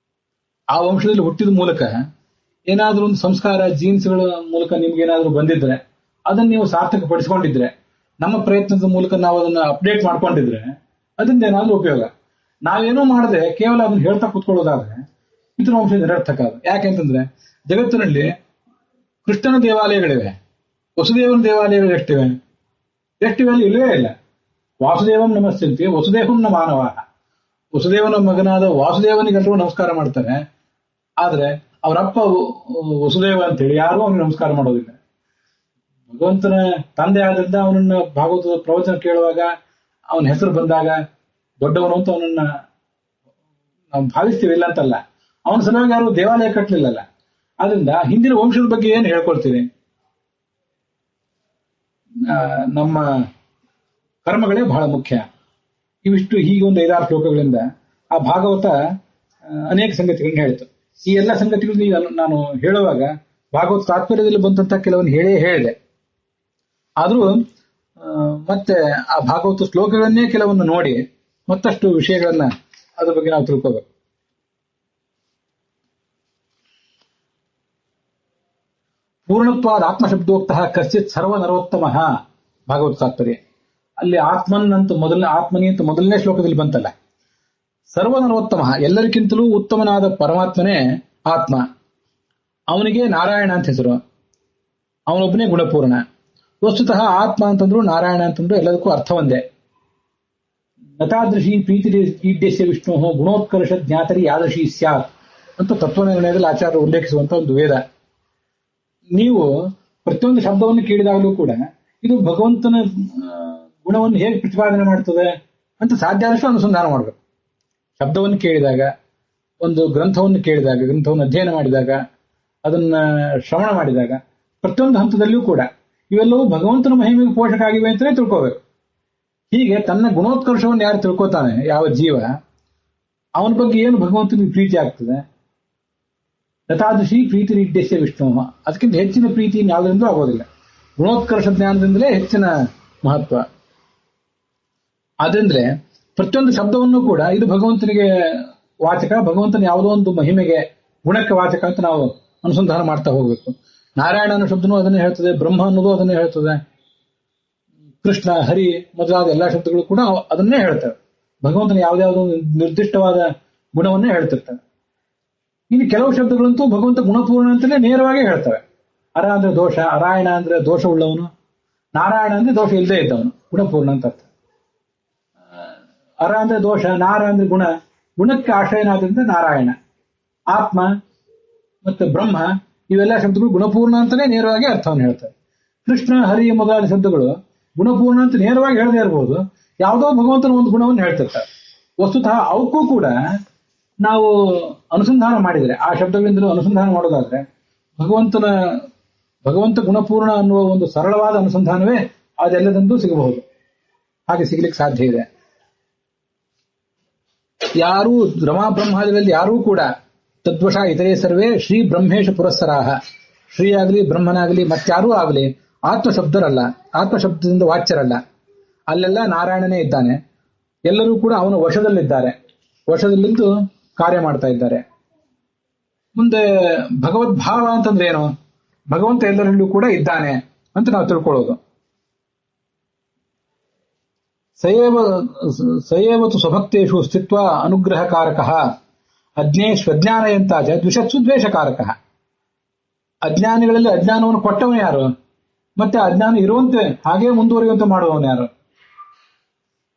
ಆ ವಂಶದಲ್ಲಿ ಹುಟ್ಟಿದ ಮೂಲಕ ಏನಾದ್ರೂ ಒಂದು ಸಂಸ್ಕಾರ, ಜೀನ್ಸ್ಗಳ ಮೂಲಕ ನಿಮ್ಗೆ ಏನಾದ್ರೂ ಬಂದಿದ್ರೆ, ಅದನ್ನ ನೀವು ಸಾರ್ಥಕ ಪಡಿಸ್ಕೊಂಡಿದ್ರೆ, ನಮ್ಮ ಪ್ರಯತ್ನದ ಮೂಲಕ ನಾವು ಅದನ್ನ ಅಪ್ಡೇಟ್ ಮಾಡ್ಕೊಂಡಿದ್ರೆ ಅದರಿಂದ ಏನಾದ್ರೂ ಉಪಯೋಗ. ನಾವೇನೋ ಮಾಡದೆ ಕೇವಲ ಅದನ್ನ ಹೇಳ್ತಾ ಕೂತ್ಕೊಳ್ಳೋದಾದ್ರೆ ಪಿತೃವಂಶ ನಿರರ್ಥಕ ಅದು. ಯಾಕೆಂತಂದ್ರೆ ಜಗತ್ತಿನಲ್ಲಿ ಕೃಷ್ಣನ ದೇವಾಲಯಗಳಿವೆ, ವಸುದೇವನ ದೇವಾಲಯಗಳು ಎಷ್ಟಿವೆ ಅಲ್ಲಿ ಇಲ್ಲವೇ ಇಲ್ಲ. ವಾಸುದೇವಂ ನಮಸ್ಯಂತಿ ವಸುದೇವಂ ನ ಮಾನವ, ವಸುದೇವನ ಮಗನಾದ ವಾಸುದೇವನಿಗೆಲ್ಲರೂ ನಮಸ್ಕಾರ ಮಾಡ್ತಾರೆ. ಆದ್ರೆ ಅವರಪ್ಪ ವಸುದೇವ ಅಂತೇಳಿ ಯಾರೂ ಅವನಿಗೆ ನಮಸ್ಕಾರ ಮಾಡೋದಿಲ್ಲ. ಭಗವಂತನ ತಂದೆ ಆದ್ರಿಂದ ಅವನನ್ನ ಭಾಗವತದ ಪ್ರವಚನ ಕೇಳುವಾಗ ಅವನ ಹೆಸರು ಬಂದಾಗ ದೊಡ್ಡವನು ಅಂತ ಅವನನ್ನ ನಾವು ಭಾವಿಸ್ತೀವಿ, ಇಲ್ಲ ಅಂತಲ್ಲ. ಅವನ ಸಲುವಾಗಿ ಯಾರು ದೇವಾಲಯ ಕಟ್ಟಲಿಲ್ಲಲ್ಲ. ಆದ್ರಿಂದ ಹಿಂದಿನ ವಂಶದ ಬಗ್ಗೆ ಏನು ಹೇಳ್ಕೊಳ್ತೀವಿ? ನಮ್ಮ ಕರ್ಮಗಳೇ ಬಹಳ ಮುಖ್ಯ. ಇವಿಷ್ಟು ಹೀಗೆ ಒಂದು 5-6 ಶ್ಲೋಕಗಳಿಂದ ಆ ಭಾಗವತ ಅನೇಕ ಸಂಗತಿಗಳನ್ನ ಹೇಳಿತು. ಈ ಎಲ್ಲ ಸಂಗತಿಗಳು ನಾನು ಹೇಳುವಾಗ ಭಾಗವತ ತಾತ್ಪರ್ಯದಲ್ಲಿ ಬಂದಂತ ಕೆಲವೊಂದು ಹೇಳಿದೆ. ಆದ್ರೂ ಮತ್ತೆ ಆ ಭಾಗವತ ಶ್ಲೋಕಗಳನ್ನೇ ಕೆಲವನ್ನು ನೋಡಿ ಮತ್ತಷ್ಟು ವಿಷಯಗಳನ್ನ ಅದ್ರ ಬಗ್ಗೆ ನಾವು ತಿಳ್ಕೋಬೇಕು. ಪೂರ್ಣತ್ವಾದ ಆತ್ಮಶಬ್ದೋಕ್ತಃ ಕಶ್ಚಿತ್ ಸರ್ವನರೋತ್ತಮ ಭಾಗವತ ತಾತ್ಪರ್ಯ. ಅಲ್ಲಿ ಆತ್ಮನ್ ಅಂತ ಆತ್ಮನಿ ಅಂತ ಮೊದಲನೇ ಶ್ಲೋಕದಲ್ಲಿ ಬಂತಲ್ಲ. ಸರ್ವನರೋತ್ತಮ, ಎಲ್ಲರಿಗಿಂತಲೂ ಉತ್ತಮನಾದ ಪರಮಾತ್ಮನೇ ಆತ್ಮ. ಅವನಿಗೆ ನಾರಾಯಣ ಅಂತ ಹೆಸರು. ಅವನೊಬ್ಬನೇ ಗುಣಪೂರ್ಣ. ವಸ್ತುತಃ ಆತ್ಮ ಅಂತಂದ್ರು ನಾರಾಯಣ ಅಂತಂದ್ರು ಎಲ್ಲದಕ್ಕೂ ಅರ್ಥ ಒಂದೇ. ನತಾದೃಶಿ ಪ್ರೀತಿ ಈಡ್ಯಸ್ಯ ವಿಷ್ಣು ಗುಣೋತ್ಕರ್ಷ ಜ್ಞಾತರಿ ಯಾದೃಶಿ ಸ್ಯಾತ್ ಅಂತ ತತ್ವನಿರ್ಣಯದಲ್ಲಿ ಆಚಾರ್ಯರು ಉಲ್ಲೇಖಿಸುವಂತ ಒಂದು ವೇದ. ನೀವು ಪ್ರತಿಯೊಂದು ಶಬ್ದವನ್ನು ಕೇಳಿದಾಗಲೂ ಕೂಡ ಇದು ಭಗವಂತನ ಗುಣವನ್ನು ಹೇಗೆ ಪ್ರತಿಪಾದನೆ ಮಾಡ್ತದೆ ಅಂತ ಸಾಧ್ಯ ಆದಷ್ಟು ಅನುಸಂಧಾನ ಮಾಡಬೇಕು. ಶಬ್ದವನ್ನು ಕೇಳಿದಾಗ, ಒಂದು ಗ್ರಂಥವನ್ನು ಕೇಳಿದಾಗ, ಗ್ರಂಥವನ್ನು ಅಧ್ಯಯನ ಮಾಡಿದಾಗ, ಅದನ್ನ ಶ್ರವಣ ಮಾಡಿದಾಗ ಪ್ರತಿಯೊಂದು ಹಂತದಲ್ಲಿಯೂ ಕೂಡ ಇವೆಲ್ಲವೂ ಭಗವಂತನ ಮಹಿಮೆಗೆ ಪೋಷಕ ಆಗಿವೆ ಅಂತಲೇ ತಿಳ್ಕೋಬೇಕು. ಹೀಗೆ ತನ್ನ ಗುಣೋತ್ಕರ್ಷವನ್ನು ಯಾರು ತಿಳ್ಕೊತಾನೆ, ಯಾವ ಜೀವ, ಅವನ ಬಗ್ಗೆ ಏನು ಭಗವಂತನಿಗೆ ಪ್ರೀತಿ ಆಗ್ತದೆ. ಯಥಾದೃಶಿ ಪ್ರೀತಿ ನಿರ್ದೇಶ್ಯ ವಿಷ್ಣು, ಅದಕ್ಕಿಂತ ಹೆಚ್ಚಿನ ಪ್ರೀತಿ ಯಾವುದರಿಂದಲೂ ಆಗೋದಿಲ್ಲ. ಗುಣೋತ್ಕರ್ಷ ಜ್ಞಾನದಿಂದಲೇ ಹೆಚ್ಚಿನ ಮಹತ್ವ. ಆದ್ರಿಂದಲೇ ಪ್ರತಿಯೊಂದು ಶಬ್ದವನ್ನು ಕೂಡ ಇದು ಭಗವಂತನಿಗೆ ವಾಚಕ, ಭಗವಂತನ ಯಾವುದೋ ಒಂದು ಮಹಿಮೆಗೆ, ಗುಣಕ್ಕೆ ವಾಚಕ ಅಂತ ನಾವು ಅನುಸಂಧಾನ ಮಾಡ್ತಾ ಹೋಗ್ಬೇಕು. ನಾರಾಯಣ ಅನ್ನೋ ಶಬ್ದನೂ ಅದನ್ನೇ ಹೇಳ್ತದೆ, ಬ್ರಹ್ಮ ಅನ್ನೋದು ಅದನ್ನೇ ಹೇಳ್ತದೆ, ಕೃಷ್ಣ, ಹರಿ ಮೊದಲಾದ ಎಲ್ಲಾ ಶಬ್ದಗಳು ಕೂಡ ಅದನ್ನೇ ಹೇಳ್ತವೆ. ಭಗವಂತನ ಯಾವುದ್ಯಾವುದೋ ನಿರ್ದಿಷ್ಟವಾದ ಗುಣವನ್ನೇ ಹೇಳ್ತಿರ್ತವೆ. ಇನ್ನು ಕೆಲವು ಶಬ್ದಗಳಂತೂ ಭಗವಂತ ಗುಣಪೂರ್ಣ ಅಂತಲೇ ನೇರವಾಗಿ ಹೇಳ್ತವೆ. ಅರ ಅಂದ್ರೆ ದೋಷ, ಅರಾಯಣ ಅಂದ್ರೆ ದೋಷ ಉಳ್ಳವನು, ನಾರಾಯಣ ಅಂದ್ರೆ ದೋಷ ಇಲ್ಲದೆ ಇದ್ದವನು, ಗುಣಪೂರ್ಣ ಅಂತ ಅರ್ಥ. ಅರ ಅಂದ್ರೆ ದೋಷ, ನಾರ ಅಂದ್ರೆ ಗುಣ, ಗುಣಕ್ಕೆ ಆಶ್ರಯನಾದ್ರಿಂದ ನಾರಾಯಣ. ಆತ್ಮ ಮತ್ತೆ ಬ್ರಹ್ಮ ಇವೆಲ್ಲ ಶಬ್ದಗಳು ಗುಣಪೂರ್ಣ ಅಂತಾನೆ ನೇರವಾಗಿ ಅರ್ಥವನ್ನು ಹೇಳ್ತವೆ. ಕೃಷ್ಣ, ಹರಿ ಮೊದಲಾದ ಶಬ್ದಗಳು ಗುಣಪೂರ್ಣ ಅಂತ ನೇರವಾಗಿ ಹೇಳದೇ ಇರಬಹುದು, ಯಾವುದೋ ಭಗವಂತನ ಒಂದು ಗುಣವನ್ನು ಹೇಳ್ತಿರ್ತಾರೆ. ವಸ್ತುತಃ ಅವಕ್ಕೂ ಕೂಡ ನಾವು ಅನುಸಂಧಾನ ಮಾಡಿದರೆ, ಆ ಶಬ್ದಗಳಿಂದಲೂ ಅನುಸಂಧಾನ ಮಾಡೋದಾದ್ರೆ ಭಗವಂತನ ಭಗವಂತ ಗುಣಪೂರ್ಣ ಅನ್ನುವ ಒಂದು ಸರಳವಾದ ಅನುಸಂಧಾನವೇ ಅದೆಲ್ಲದಂತೂ ಸಿಗಬಹುದು. ಹಾಗೆ ಸಿಗ್ಲಿಕ್ಕೆ ಸಾಧ್ಯ ಇದೆ. ಯಾರೂ ರಮಾ ಬ್ರಹ್ಮಾದಿಗಳಲ್ಲಿ ಯಾರೂ ಕೂಡ ತದ್ವಶ ಇತರೇ ಸರ್ವೇ ಶ್ರೀ ಬ್ರಹ್ಮೇಶ ಪುರಸ್ಸರಾಹ, ಶ್ರೀ ಆಗಲಿ ಬ್ರಹ್ಮನಾಗಲಿ ಮತ್ತಾರೂ ಆಗಲಿ ಆತ್ಮಶಬ್ದರಲ್ಲ, ಆತ್ಮಶಬ್ದದಿಂದ ವಾಚ್ಯರಲ್ಲ. ಅಲ್ಲೆಲ್ಲ ನಾರಾಯಣನೇ ಇದ್ದಾನೆ. ಎಲ್ಲರೂ ಕೂಡ ಅವನ ವಶದಲ್ಲಿದ್ದಾರೆ, ವಶದಲ್ಲಿದ್ದು ಕಾರ್ಯ ಮಾಡ್ತಾ ಇದ್ದಾರೆ. ಮುಂದೆ ಭಗವದ್ಭಾವ ಅಂತಂದ್ರೆ ಏನು? ಭಗವಂತ ಎಲ್ಲರಲ್ಲೂ ಕೂಡ ಇದ್ದಾನೆ ಅಂತ ನಾವು ತಿಳ್ಕೊಳ್ಳೋದು. ಸಯೇವತು ಸ್ವಭಕ್ತೇಷು ಸ್ಥಿತ್ವ ಅನುಗ್ರಹಕಾರಕ ಅಜ್ಞೇಶ್ವಜ್ಞಾನಯಂತಾಚ ದ್ವಿಷತ್ಸು ದ್ವೇಷಕಾರಕ. ಅಜ್ಞಾನಿಗಳಲ್ಲಿ ಅಜ್ಞಾನವನ್ನು ಕೊಟ್ಟವನು ಯಾರು? ಮತ್ತೆ ಅಜ್ಞಾನ ಇರುವಂತೆ ಹಾಗೇ ಮುಂದುವರಿಯುವಂತೆ ಮಾಡುವವನು ಯಾರು?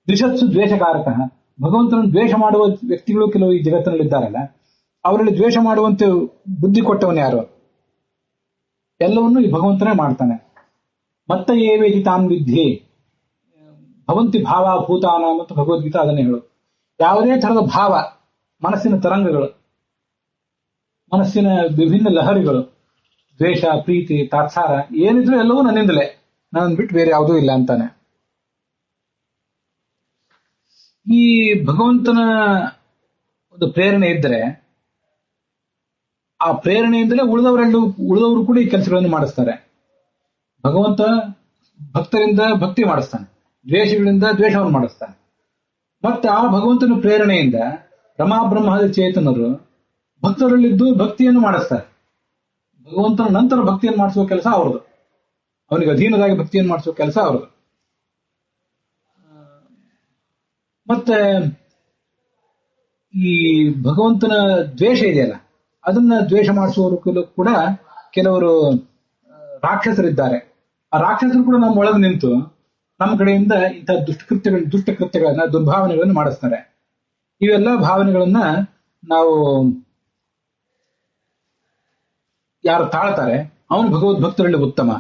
ದ್ವಿಷತ್ಸು ದ್ವೇಷಕಾರಕ. ಭಗವಂತನನ್ನು ದ್ವೇಷ ಮಾಡುವ ವ್ಯಕ್ತಿಗಳು ಕೆಲವು ಈ ಜಗತ್ತಿನಲ್ಲಿದ್ದಾರಲ್ಲ, ಅವರಲ್ಲಿ ದ್ವೇಷ ಮಾಡುವಂತೆ ಬುದ್ಧಿ ಕೊಟ್ಟವನು ಯಾರು? ಎಲ್ಲವನ್ನೂ ಈ ಭಗವಂತನೇ ಮಾಡ್ತಾನೆ. ಮತ್ತೆ ಏವೇತಿ ತಾನ್ ವಿದ್ಧಿ ಭವಂತಿ ಭಾವ ಭೂತಾನ ಮತ್ತು ಭಗವದ್ಗೀತಾ ಅದನ್ನೇ ಹೇಳು. ಯಾವುದೇ ತರಹದ ಭಾವ, ಮನಸ್ಸಿನ ತರಂಗಗಳು, ಮನಸ್ಸಿನ ವಿಭಿನ್ನ ಲಹರಿಗಳು, ದ್ವೇಷ, ಪ್ರೀತಿ, ತಾತ್ಸಾರ ಏನಿದ್ರು ಎಲ್ಲವೂ ನನ್ನಿಂದಲೇ, ನನ್ನ ಬಿಟ್ಟು ಬೇರೆ ಯಾವುದೂ ಇಲ್ಲ ಅಂತಾನೆ. ಈ ಭಗವಂತನ ಒಂದು ಪ್ರೇರಣೆ ಇದ್ದರೆ ಆ ಪ್ರೇರಣೆಯಿಂದಲೇ ಉಳಿದವರು ಕೂಡ ಈ ಕೆಲಸಗಳನ್ನು ಮಾಡಿಸ್ತಾರೆ. ಭಗವಂತ ಭಕ್ತರಿಂದ ಭಕ್ತಿ ಮಾಡಿಸ್ತಾನೆ, ದ್ವೇಷಗಳಿಂದ ದ್ವೇಷವನ್ನು ಮಾಡಿಸ್ತಾನೆ. ಮತ್ತೆ ಆ ಭಗವಂತನ ಪ್ರೇರಣೆಯಿಂದ ರಮಾ ಬ್ರಹ್ಮಾದಿ ಚೇತನರು ಭಕ್ತರಲ್ಲಿದ್ದು ಭಕ್ತಿಯನ್ನು ಮಾಡಿಸ್ತಾರೆ. ಭಗವಂತನ ನಂತರ ಭಕ್ತಿಯನ್ನು ಮಾಡಿಸುವ ಕೆಲಸ ಅವ್ರದ್ದು, ಅವನಿಗೆ ಅಧೀನರಾಗಿ ಭಕ್ತಿಯನ್ನು ಮಾಡಿಸುವ ಕೆಲಸ ಅವ್ರದ್ದು. ಮತ್ತೆ ಈ ಭಗವಂತನ ದ್ವೇಷ ಇದೆಯಲ್ಲ, ಅದನ್ನ ದ್ವೇಷ ಮಾಡಿಸುವವರು ಕೂಡ ಕೆಲವರು ರಾಕ್ಷಸರಿದ್ದಾರೆ. ಆ ರಾಕ್ಷಸರು ಕೂಡ ನಮ್ಮ ಒಳಗೆ ನಿಂತು ನಮ್ಮ ಕಡೆಯಿಂದ ಇಂಥ ದುಷ್ಟಕೃತ್ಯಗಳನ್ನ, ದುರ್ಭಾವನೆಗಳನ್ನು ಮಾಡಿಸ್ತಾರೆ. ಇವೆಲ್ಲ ಭಾವನೆಗಳನ್ನ ನಾವು ಯಾರು ತಾಳ್ತಾರೆ ಅವನು ಭಗವದ್ ಭಕ್ತರಲ್ಲಿ ಉತ್ತಮ.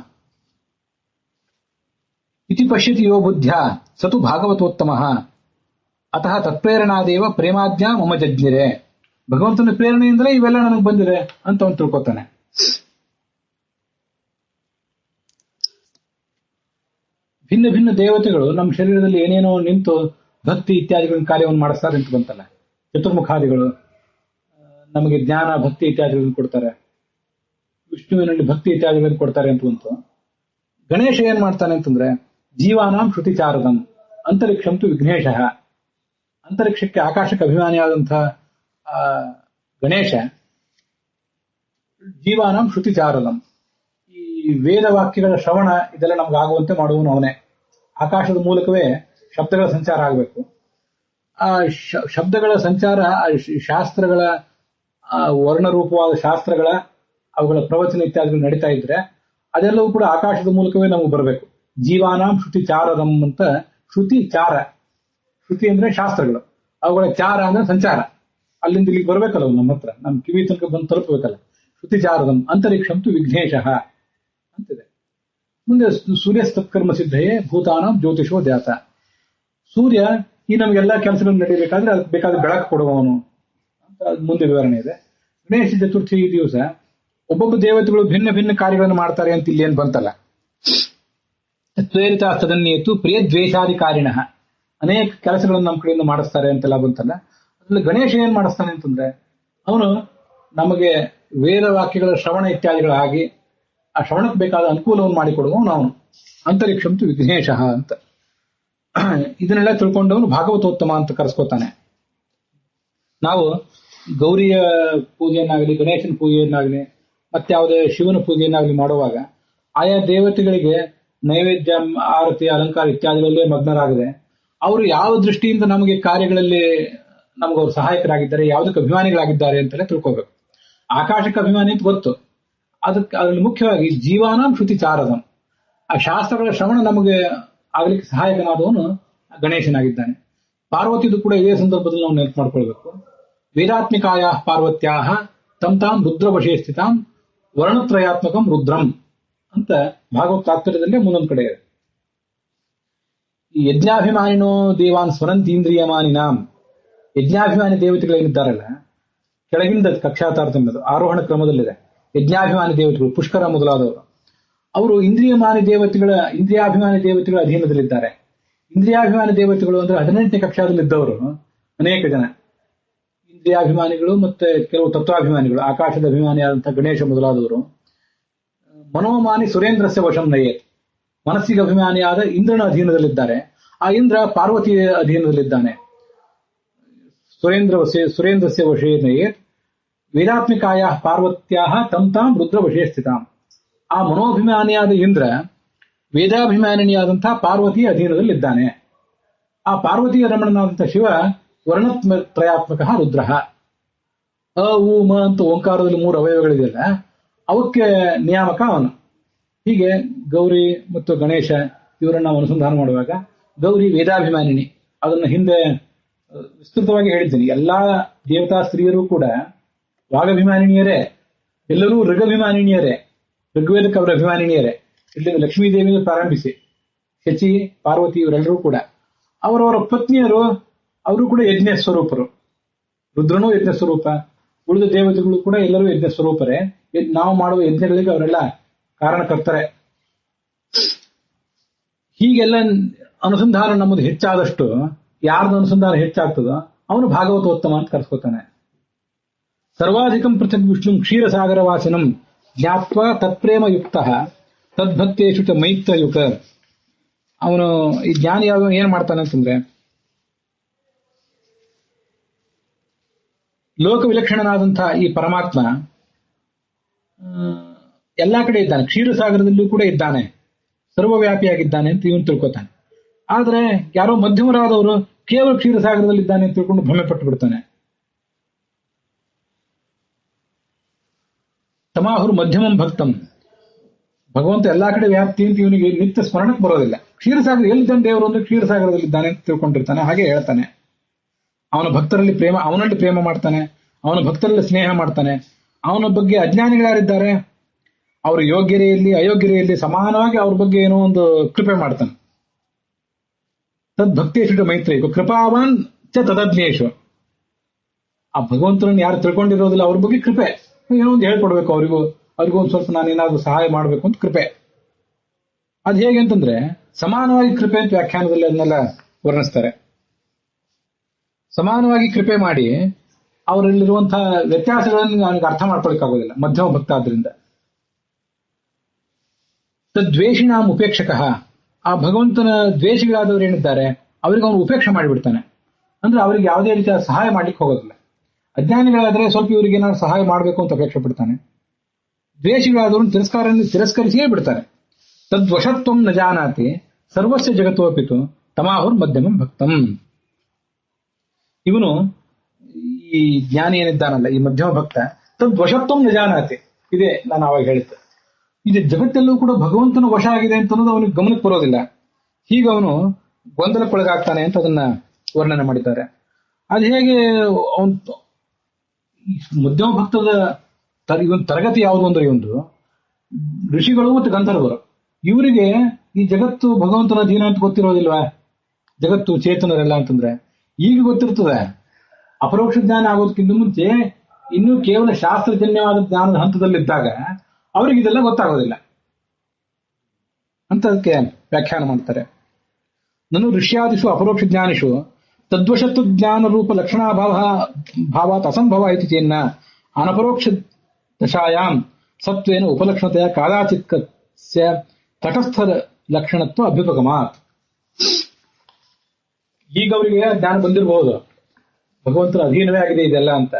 ಇತಿ ಪಶ್ಯತಿ ಯೋ ಬುದ್ಧ್ಯ ಸತು ಭಾಗವತೋತ್ತಮ ಅತಃ ತತ್ಪ್ರೇರಣಾದೇವ ಪ್ರೇಮಾಜ್ಞ ಮಮ ಜಜ್ಞಿರೆ. ಭಗವಂತನ ಪ್ರೇರಣೆಯಿಂದಲೇ ಇವೆಲ್ಲ ನನಗೆ ಬಂದಿದೆ ಅಂತ ಅವನು ತಿಳ್ಕೊತಾನೆ. ಭಿನ್ನ ಭಿನ್ನ ದೇವತೆಗಳು ನಮ್ಮ ಶರೀರದಲ್ಲಿ ಏನೇನೋ ನಿಂತು ಭಕ್ತಿ ಇತ್ಯಾದಿಗಳ ಕಾರ್ಯವನ್ನು ಮಾಡಿಸ್ತಾರೆ ಅಂತ ಬಂತಲ್ಲ. ಚತುರ್ಮುಖಾದಿಗಳು ನಮಗೆ ಜ್ಞಾನ, ಭಕ್ತಿ ಇತ್ಯಾದಿಗಳನ್ನು ಕೊಡ್ತಾರೆ. ವಿಷ್ಣುವಿನಲ್ಲಿ ಭಕ್ತಿ ಇತ್ಯಾದಿಗಳನ್ನು ಕೊಡ್ತಾರೆ ಅಂತ ಬಂತು. ಗಣೇಶ ಏನ್ ಮಾಡ್ತಾನೆ ಅಂತಂದ್ರೆ ಜೀವಾನಾಂ ಶ್ರುತಿಚಾರದಂ ಅಂತರಿಕ್ಷಂತು ವಿಘ್ನೇಶ. ಅಂತರಿಕ್ಷಕ್ಕೆ, ಆಕಾಶಕ್ಕೆ ಅಭಿಮಾನಿಯಾದಂತಹ ಗಣೇಶ ಜೀವಾನಾಂ ಶ್ರುತಿಚಾರದಂ, ಈ ವೇದ ವಾಕ್ಯಗಳ ಶ್ರವಣ ಇದೆಲ್ಲ ನಮ್ಗಾಗುವಂತೆ ಮಾಡುವನು ಅವನೇ. ಆಕಾಶದ ಮೂಲಕವೇ ಶಬ್ದಗಳ ಸಂಚಾರ ಆಗಬೇಕು. ಆ ಶಬ್ದಗಳ ಸಂಚಾರ ಶಾಸ್ತ್ರಗಳ ವರ್ಣರೂಪವಾದ ಶಾಸ್ತ್ರಗಳ ಅವುಗಳ ಪ್ರವಚನ ಇತ್ಯಾದಿಗಳು ನಡೀತಾ ಇದ್ರೆ ಅದೆಲ್ಲವೂ ಕೂಡ ಆಕಾಶದ ಮೂಲಕವೇ ನಮಗೆ ಬರಬೇಕು. ಜೀವಾನಾಂ ಶ್ರುತಿ ಚಾರದಂ ಅಂತ. ಶ್ರುತಿ ಚಾರ, ಶ್ರುತಿ ಅಂದ್ರೆ ಶಾಸ್ತ್ರಗಳು, ಅವುಗಳ ಚಾರ ಅಂದ್ರೆ ಸಂಚಾರ. ಅಲ್ಲಿಂದ ಇಲ್ಲಿಗೆ ಬರ್ಬೇಕಲ್ಲ ನಮ್ಮ ಹತ್ರ, ನಮ್ಮ ಕಿವಿ ತನಕ ಬಂದು ತಲುಪಬೇಕಲ್ಲ. ಶ್ರುತಿ ಚಾರದಂ ಅಂತರಿಕ್ಷಂತು ವಿಘ್ನೇಶ ಅಂತಿದೆ. ಮುಂದೆ ಸೂರ್ಯಸ್ತತ್ಕರ್ಮ ಸಿದ್ಧಯೇ ಭೂತಾನಾಂ ಜ್ಯೋತಿಷೋ ದ್ಯಾತ. ಸೂರ್ಯ ಈ ನಮಗೆಲ್ಲ ಕೆಲಸಗಳು ನಡೀಬೇಕಾದ್ರೆ ಅದಕ್ಕೆ ಬೇಕಾದ ಬೆಳಕು ಕೊಡುವವನು ಅಂತ ಮುಂದೆ ವಿವರಣೆ ಇದೆ. ಗಣೇಶ ಚತುರ್ಥಿ ದಿವಸ ಒಬ್ಬೊಬ್ಬ ದೇವತೆಗಳು ಭಿನ್ನ ಭಿನ್ನ ಕಾರ್ಯಗಳನ್ನು ಮಾಡ್ತಾರೆ ಅಂತ ಇಲ್ಲಿ ಏನ್ ಬಂತಲ್ಲ. ತ್ವೇರಿತ ಸದನ್ಯೇತು ಪ್ರಿಯ ದ್ವೇಷಾಧಿಕಾರಿಣ, ಅನೇಕ ಕೆಲಸಗಳನ್ನು ನಮ್ಮ ಕಡೆಯಿಂದ ಮಾಡಿಸ್ತಾರೆ ಅಂತೆಲ್ಲ ಬಂತಲ್ಲ. ಅದ್ರಲ್ಲಿ ಗಣೇಶ ಏನ್ ಮಾಡಿಸ್ತಾನೆ ಅಂತಂದ್ರೆ ಅವನು ನಮಗೆ ವೇದ ವಾಕ್ಯಗಳ ಶ್ರವಣ ಇತ್ಯಾದಿಗಳಾಗಿ ಆ ಶ್ರವಣಕ್ಕೆ ಬೇಕಾದ ಅನುಕೂಲವನ್ನು ಮಾಡಿಕೊಡುವವನು ಅವನು. ಅಂತರಿಕ್ಷಂತು ವಿಘ್ನೇಶ ಅಂತ. ಇದನ್ನೆಲ್ಲ ತಿಳ್ಕೊಂಡವನು ಭಾಗವತೋತ್ತಮ ಅಂತ ಕರೆಸ್ಕೋತಾನೆ. ನಾವು ಗೌರಿಯ ಪೂಜೆಯನ್ನಾಗಲಿ, ಗಣೇಶನ ಪೂಜೆಯನ್ನಾಗಲಿ, ಮತ್ತೆ ಯಾವುದೇ ಶಿವನ ಪೂಜೆಯನ್ನಾಗಲಿ ಮಾಡುವಾಗ ಆಯಾ ದೇವತೆಗಳಿಗೆ ನೈವೇದ್ಯ, ಆರತಿ, ಅಲಂಕಾರ ಇತ್ಯಾದಿಗಳಲ್ಲೇ ಮಗ್ನರಾಗದೆ ಅವರು ಯಾವ ದೃಷ್ಟಿಯಿಂದ ನಮಗೆ ಕಾರ್ಯಗಳಲ್ಲಿ ನಮ್ಗೆ ಅವ್ರು ಸಹಾಯಕರಾಗಿದ್ದಾರೆ, ಯಾವುದಕ್ಕೆ ಅಭಿಮಾನಿಗಳಾಗಿದ್ದಾರೆ ಅಂತೆಲ್ಲ ತಿಳ್ಕೋಬೇಕು. ಆಕಾಶಕ್ಕೆ ಅಭಿಮಾನಿ ಅಂತ ಗೊತ್ತು. ಅದರಲ್ಲಿ ಮುಖ್ಯವಾಗಿ ಜೀವಾನಾಂ ಶ್ರುತಿ ಚಾರದಂ, ಆ ಶಾಸ್ತ್ರಗಳ ಶ್ರವಣ ನಮಗೆ ಆಗ್ಲಿಕ್ಕೆ ಸಹಾಯಕನಾದವನು ಗಣೇಶನಾಗಿದ್ದಾನೆ. ಪಾರ್ವತಿದು ಕೂಡ ಇದೇ ಸಂದರ್ಭದಲ್ಲಿ ನಾವು ನೆನಪು ಮಾಡ್ಕೊಳ್ಬೇಕು. ವೇದಾತ್ಮಿಕಾಯ ಪಾರ್ವತ್ಯಾ ತಂ ತಾಂ ರುದ್ರವಶೇ ಸ್ಥಿತಾಂ ವರ್ಣತ್ರಯಾತ್ಮಕಂ ರುದ್ರಂ ಅಂತ ಭಾಗವತ ತಾತ್ಪರ್ಯದಲ್ಲೇ ಮುಂದೊಂದು ಕಡೆ ಇದೆ. ಈ ಯಜ್ಞಾಭಿಮಾನಿನೋ ದೇವಾನ್ ಸ್ವರಂತೀಂದ್ರಿಯಮಾನಿನಾಂ, ಯಜ್ಞಾಭಿಮಾನಿ ದೇವತೆಗಳೇನಿದ್ದಾರಲ್ಲ ಕೆಳಗಿಂದ ಕಕ್ಷಾತಾರತಮ್ಯದು ಆರೋಹಣ ಕ್ರಮದಲ್ಲಿದೆ. ಯಜ್ಞಾಭಿಮಾನಿ ದೇವತೆಗಳು, ಪುಷ್ಕರ ಮೊದಲಾದವರು. ಅವರು ಇಂದ್ರಿಯಾಭಿಮಾನಿ ದೇವತೆಗಳ ಅಧೀನದಲ್ಲಿದ್ದಾರೆ. ಇಂದ್ರಿಯಾಭಿಮಾನಿ ದೇವತೆಗಳು ಅಂದ್ರೆ 18ನೇ ಕಕ್ಷಾದಲ್ಲಿದ್ದವರು ಅನೇಕ ಜನ ಇಂದ್ರಿಯಾಭಿಮಾನಿಗಳು, ಮತ್ತೆ ಕೆಲವು ತತ್ವಾಭಿಮಾನಿಗಳು, ಆಕಾಶದ ಅಭಿಮಾನಿಯಾದಂತಹ ಗಣೇಶ ಮೊದಲಾದವರು. ಮನೋಮಾನಿ ಸುರೇಂದ್ರಸ್ಯ ವಶಂ ನಯೇತ್, ಮನಸ್ಸಿಗೆ ಅಭಿಮಾನಿಯಾದ ಇಂದ್ರನ ಅಧೀನದಲ್ಲಿದ್ದಾರೆ. ಆ ಇಂದ್ರ ಪಾರ್ವತಿಯ ಅಧೀನದಲ್ಲಿದ್ದಾನೆ. ಸುರೇಂದ್ರಸ್ಯ ವಶೇ ನಯೇತ್ ವೇದಾತ್ಮಿಕಾಯ ಪಾರ್ವತ್ಯಾ ತಂ ರುದ್ರ ವಶೇ ಸ್ಥಿತಾಂ. ಆ ಮನೋಭಿಮಾನಿಯಾದ ಇಂದ್ರ ವೇದಾಭಿಮಾನಿಯಾದಂತಹ ಪಾರ್ವತಿಯ ಅಧೀನದಲ್ಲಿದ್ದಾನೆ. ಆ ಪಾರ್ವತಿಯ ರಮಣನಾದಂತಹ ಶಿವ ವರ್ಣತ್ರಯಾತ್ಮಕ ರುದ್ರ. ಅ ಉ ಮ ಅಂತ ಓಂಕಾರದಲ್ಲಿ 3 ಅವಯವಗಳಿದೆಯಲ್ಲ, ಅವಕ್ಕೆ ನಿಯಾಮಕ ಅವನು. ಹೀಗೆ ಗೌರಿ ಮತ್ತು ಗಣೇಶ ಇವರನ್ನ ನಾವು ಅನುಸಂಧಾನ ಮಾಡುವಾಗ, ಗೌರಿ ವೇದಾಭಿಮಾನಿನಿ, ಅದನ್ನ ಹಿಂದೆ ವಿಸ್ತೃತವಾಗಿ ಹೇಳಿದ್ದೀನಿ. ಎಲ್ಲಾ ದೇವತಾ ಸ್ತ್ರೀಯರು ಕೂಡ ವಾಗಭಿಮಾನಿನಿಯರೇ, ಎಲ್ಲರೂ ಋಗಭಿಮಾನಿನಿಯರೇ, ಋಗ್ವೇದಕ್ಕೆ ಅವರ ಅಭಿಮಾನಿನಿಯರೇ. ಇಲ್ಲಿ ಲಕ್ಷ್ಮೀದೇವಿಯಿಂದ ಪ್ರಾರಂಭಿಸಿ ಶಚಿ, ಪಾರ್ವತಿ ಇವರೆಲ್ಲರೂ ಕೂಡ ಅವರವರ ಪತ್ನಿಯರು, ಅವರು ಕೂಡ ಯಜ್ಞ ಸ್ವರೂಪರು. ರುದ್ರನೂ ಯಜ್ಞ ಸ್ವರೂಪ, ಉಳಿದ ದೇವತೆಗಳು ಕೂಡ ಎಲ್ಲರೂ ಯಜ್ಞ ಸ್ವರೂಪರೇ. ನಾವು ಮಾಡುವ ಯಜ್ಞಗಳಿಗೆ ಅವರೆಲ್ಲ ಕಾರಣಕರ್ತರೆ. ಹೀಗೆಲ್ಲ ಅನುಸಂಧಾನ ನಮ್ಮದು ಹೆಚ್ಚಾದಷ್ಟು, ಯಾರ್ದು ಅನುಸಂಧಾನ ಹೆಚ್ಚಾಗ್ತದೋ ಅವನು ಭಾಗವತೋತ್ತಮ ಅಂತ ಕರೆಸ್ಕೊತಾನೆ. ಸರ್ವಾಧಿಕಂ ಪೃಥಕ್ ವಿಷ್ಣು ಕ್ಷೀರಸಾಗರ ವಾಸಿನಂ ಜ್ಞಾತ್ವ ತತ್ಪ್ರೇಮ ಯುಕ್ತ ತದ್ಭಕ್ತೇಶು ಚ ಮೈತ್ರಯುಕ. ಅವನು ಈ ಜ್ಞಾನಿ ಏನ್ ಮಾಡ್ತಾನೆ ಅಂತಂದ್ರೆ, ಲೋಕ ವಿಲಕ್ಷಣನಾದಂತಹ ಈ ಪರಮಾತ್ಮ ಎಲ್ಲಾ ಕಡೆ ಇದ್ದಾನೆ, ಕ್ಷೀರಸಾಗರದಲ್ಲೂ ಕೂಡ ಇದ್ದಾನೆ, ಸರ್ವವ್ಯಾಪಿಯಾಗಿದ್ದಾನೆ ಅಂತ ಇವನು ತಿಳ್ಕೊತಾನೆ. ಆದ್ರೆ ಯಾರೋ ಮಧ್ಯಮರಾದವರು ಕೇವಲ ಕ್ಷೀರಸಾಗರದಲ್ಲಿ ಇದ್ದಾನೆ ಅಂತ ತಿಳ್ಕೊಂಡು ಭ್ರಮೆ ಪಟ್ಟು ಬಿಡ್ತಾನೆ. ತಮಾಹುರು ಮಧ್ಯಮಂ ಭಕ್ತಂ, ಭಗವಂತ ಎಲ್ಲಾ ಕಡೆ ವ್ಯಾಪ್ತಿ ಅಂತ ಇವನಿಗೆ ನಿತ್ಯ ಸ್ಮರಣಕ್ಕೆ ಬರೋದಿಲ್ಲ. ಕ್ಷೀರಸಾಗರ ಎಲ್ಲಿದ್ದಾನೆ ದೇವರು ಅಂದ್ರೆ ಕ್ಷೀರಸಾಗರದಲ್ಲಿದ್ದಾನೆ ಅಂತ ತಿಳ್ಕೊಂಡಿರ್ತಾನೆ. ಹಾಗೆ ಹೇಳ್ತಾನೆ, ಅವನ ಭಕ್ತರಲ್ಲಿ ಪ್ರೇಮ, ಅವನಲ್ಲಿ ಪ್ರೇಮ ಮಾಡ್ತಾನೆ, ಅವನ ಭಕ್ತರಲ್ಲಿ ಸ್ನೇಹ ಮಾಡ್ತಾನೆ. ಅವನ ಬಗ್ಗೆ ಅಜ್ಞಾನಿಗಳಾರಿದ್ದಾರೆ, ಅವ್ರ ಯೋಗ್ಯರೆಯಲ್ಲಿ ಅಯೋಗ್ಯರೆಯಲ್ಲಿ ಸಮಾನವಾಗಿ ಅವ್ರ ಬಗ್ಗೆ ಏನೋ ಒಂದು ಕೃಪೆ ಮಾಡ್ತಾನೆ. ತದ್ಭಕ್ತೇಶು ಮೈತ್ರಿ ಕೃಪಾವಾನ್ ಚ ತದಜ್ಞೇಶು. ಆ ಭಗವಂತನನ್ನು ಯಾರು ತಿಳ್ಕೊಂಡಿರೋದಿಲ್ಲ ಅವ್ರ ಬಗ್ಗೆ ಕೃಪೆ, ಏನೋ ಒಂದು ಹೇಳ್ಕೊಡ್ಬೇಕು ಅವ್ರಿಗೂ ಒಂದು ಸ್ವಲ್ಪ ನಾನೇನಾದ್ರೂ ಸಹಾಯ ಮಾಡಬೇಕು ಅಂತ ಕೃಪೆ. ಅದು ಹೇಗೆ ಅಂತಂದ್ರೆ ಸಮಾನವಾಗಿ ಕೃಪೆ ಅಂತ ವ್ಯಾಖ್ಯಾನದಲ್ಲಿ ಅದನ್ನೆಲ್ಲ ವರ್ಣಿಸ್ತಾರೆ. ಸಮಾನವಾಗಿ ಕೃಪೆ ಮಾಡಿ ಅವರಲ್ಲಿರುವಂತಹ ವ್ಯತ್ಯಾಸಗಳನ್ನು ನನಗೆ ಅರ್ಥ ಮಾಡ್ಕೊಳಿಕ್ಕಾಗೋದಿಲ್ಲ ಮಧ್ಯಮ ಭಕ್ತ ಆದ್ರಿಂದ. ತದ್ವೇಷಿಣಾಂ ಉಪೇಕ್ಷಕ, ಆ ಭಗವಂತನ ದ್ವೇಷಿಗಳಾದವರು ಏನಿದ್ದಾರೆ ಅವರಿಗೆ ಅವನು ಉಪೇಕ್ಷೆ ಮಾಡಿಬಿಡ್ತಾನೆ. ಅಂದ್ರೆ ಅವರಿಗೆ ಯಾವುದೇ ರೀತಿಯ ಸಹಾಯ ಮಾಡ್ಲಿಕ್ಕೆ ಹೋಗೋದಿಲ್ಲ. ಅಜ್ಞಾನಿಗಳಾದ್ರೆ ಸ್ವಲ್ಪ ಇವರಿಗೆ ಏನಾದ್ರು ಸಹಾಯ ಮಾಡಬೇಕು ಅಂತ ಅಪೇಕ್ಷೆ ಪಡ್ತಾನೆ. ದ್ವೇಷಿಗಳಾದವ್ರನ್ನ ತಿರಸ್ಕರಿಸಿಯೇ ಬಿಡ್ತಾನೆ. ತದ್ವಶತ್ವಂ ನ ಜಾನಾತಿ ಸರ್ವಸ್ಯ ಜಗತ್ತೋಪಿತು ತಮಾಹುರ್ ಮಧ್ಯಮಂ ಭಕ್ತಂ. ಇವನು ಈ ಜ್ಞಾನಿ ಏನಿದ್ದಾನಲ್ಲ, ಈ ಮಧ್ಯಮ ಭಕ್ತ, ತದ್ವಶತ್ವಂ ನ ಜಾನಾತಿ, ಇದೇ ನಾನು ಅವಾಗ ಹೇಳಿದ್ದೆ. ಇದು ಜಗತ್ತೆಲ್ಲೂ ಕೂಡ ಭಗವಂತನ ವಶ ಆಗಿದೆ ಅಂತ ಅನ್ನೋದು ಅವನಿಗೆ ಗಮನಕ್ಕೆ ಬರೋದಿಲ್ಲ. ಹೀಗೆ ಅವನು ಗೊಂದಲಕ್ಕೊಳಗಾಗ್ತಾನೆ ಅಂತ ಅದನ್ನ ವರ್ಣನೆ ಮಾಡಿದ್ದಾರೆ. ಅದು ಹೇಗೆ ಅವನ್ ಮಧ್ಯಮ ಭಕ್ತದ ಇವನ್ ತರಗತಿ ಯಾವುದು ಅಂದ್ರೆ, ಒಂದು ಋಷಿಗಳು ಮತ್ತು ಗಂಧರ್ವರು, ಇವರಿಗೆ ಈ ಜಗತ್ತು ಭಗವಂತನ ಅಧೀನ ಅಂತ ಗೊತ್ತಿರೋದಿಲ್ವಾ? ಜಗತ್ತು ಚೇತನರೆಲ್ಲ ಅಂತಂದ್ರೆ ಈಗ ಗೊತ್ತಿರ್ತದೆ. ಅಪರೋಕ್ಷ ಜ್ಞಾನ ಆಗೋದಕ್ಕಿಂತ ಮುಂಚೆ ಇನ್ನೂ ಕೇವಲ ಶಾಸ್ತ್ರಜನ್ಯವಾದ ಜ್ಞಾನದ ಹಂತದಲ್ಲಿದ್ದಾಗ ಅವ್ರಿಗೆ ಇದೆಲ್ಲ ಗೊತ್ತಾಗೋದಿಲ್ಲ ಅಂತ ಅದಕ್ಕೆ ವ್ಯಾಖ್ಯಾನ ಮಾಡ್ತಾರೆ. ನಾನು ಋಷ್ಯಾದಿಷು ಅಪರೋಕ್ಷ ಜ್ಞಾನಿಷು ತದ್ವಶತ್ವ ಜ್ಞಾನ ರೂಪ ಲಕ್ಷಣಾಭಾವಾತ್ ಅಸಂಭವ ಇತಿ ಚೇನ್ನ ಅನಪರೋಕ್ಷ ದಶಾಯಾಂ ಸತ್ವೇನ ಉಪಲಕ್ಷಣತೆಯ ಕಾದಾಚಿತ್ಕಸ್ಯ ತಟಸ್ಥ ಲಕ್ಷಣತ್ವ ಅಭ್ಯುಪಗಮಾತ್. ಈಗ ಅವರಿಗೆ ಜ್ಞಾನ ಬಂದಿರಬಹುದು, ಭಗವಂತನ ಅಧೀನವೇ ಆಗಿದೆ ಇದೆಲ್ಲ ಅಂತ.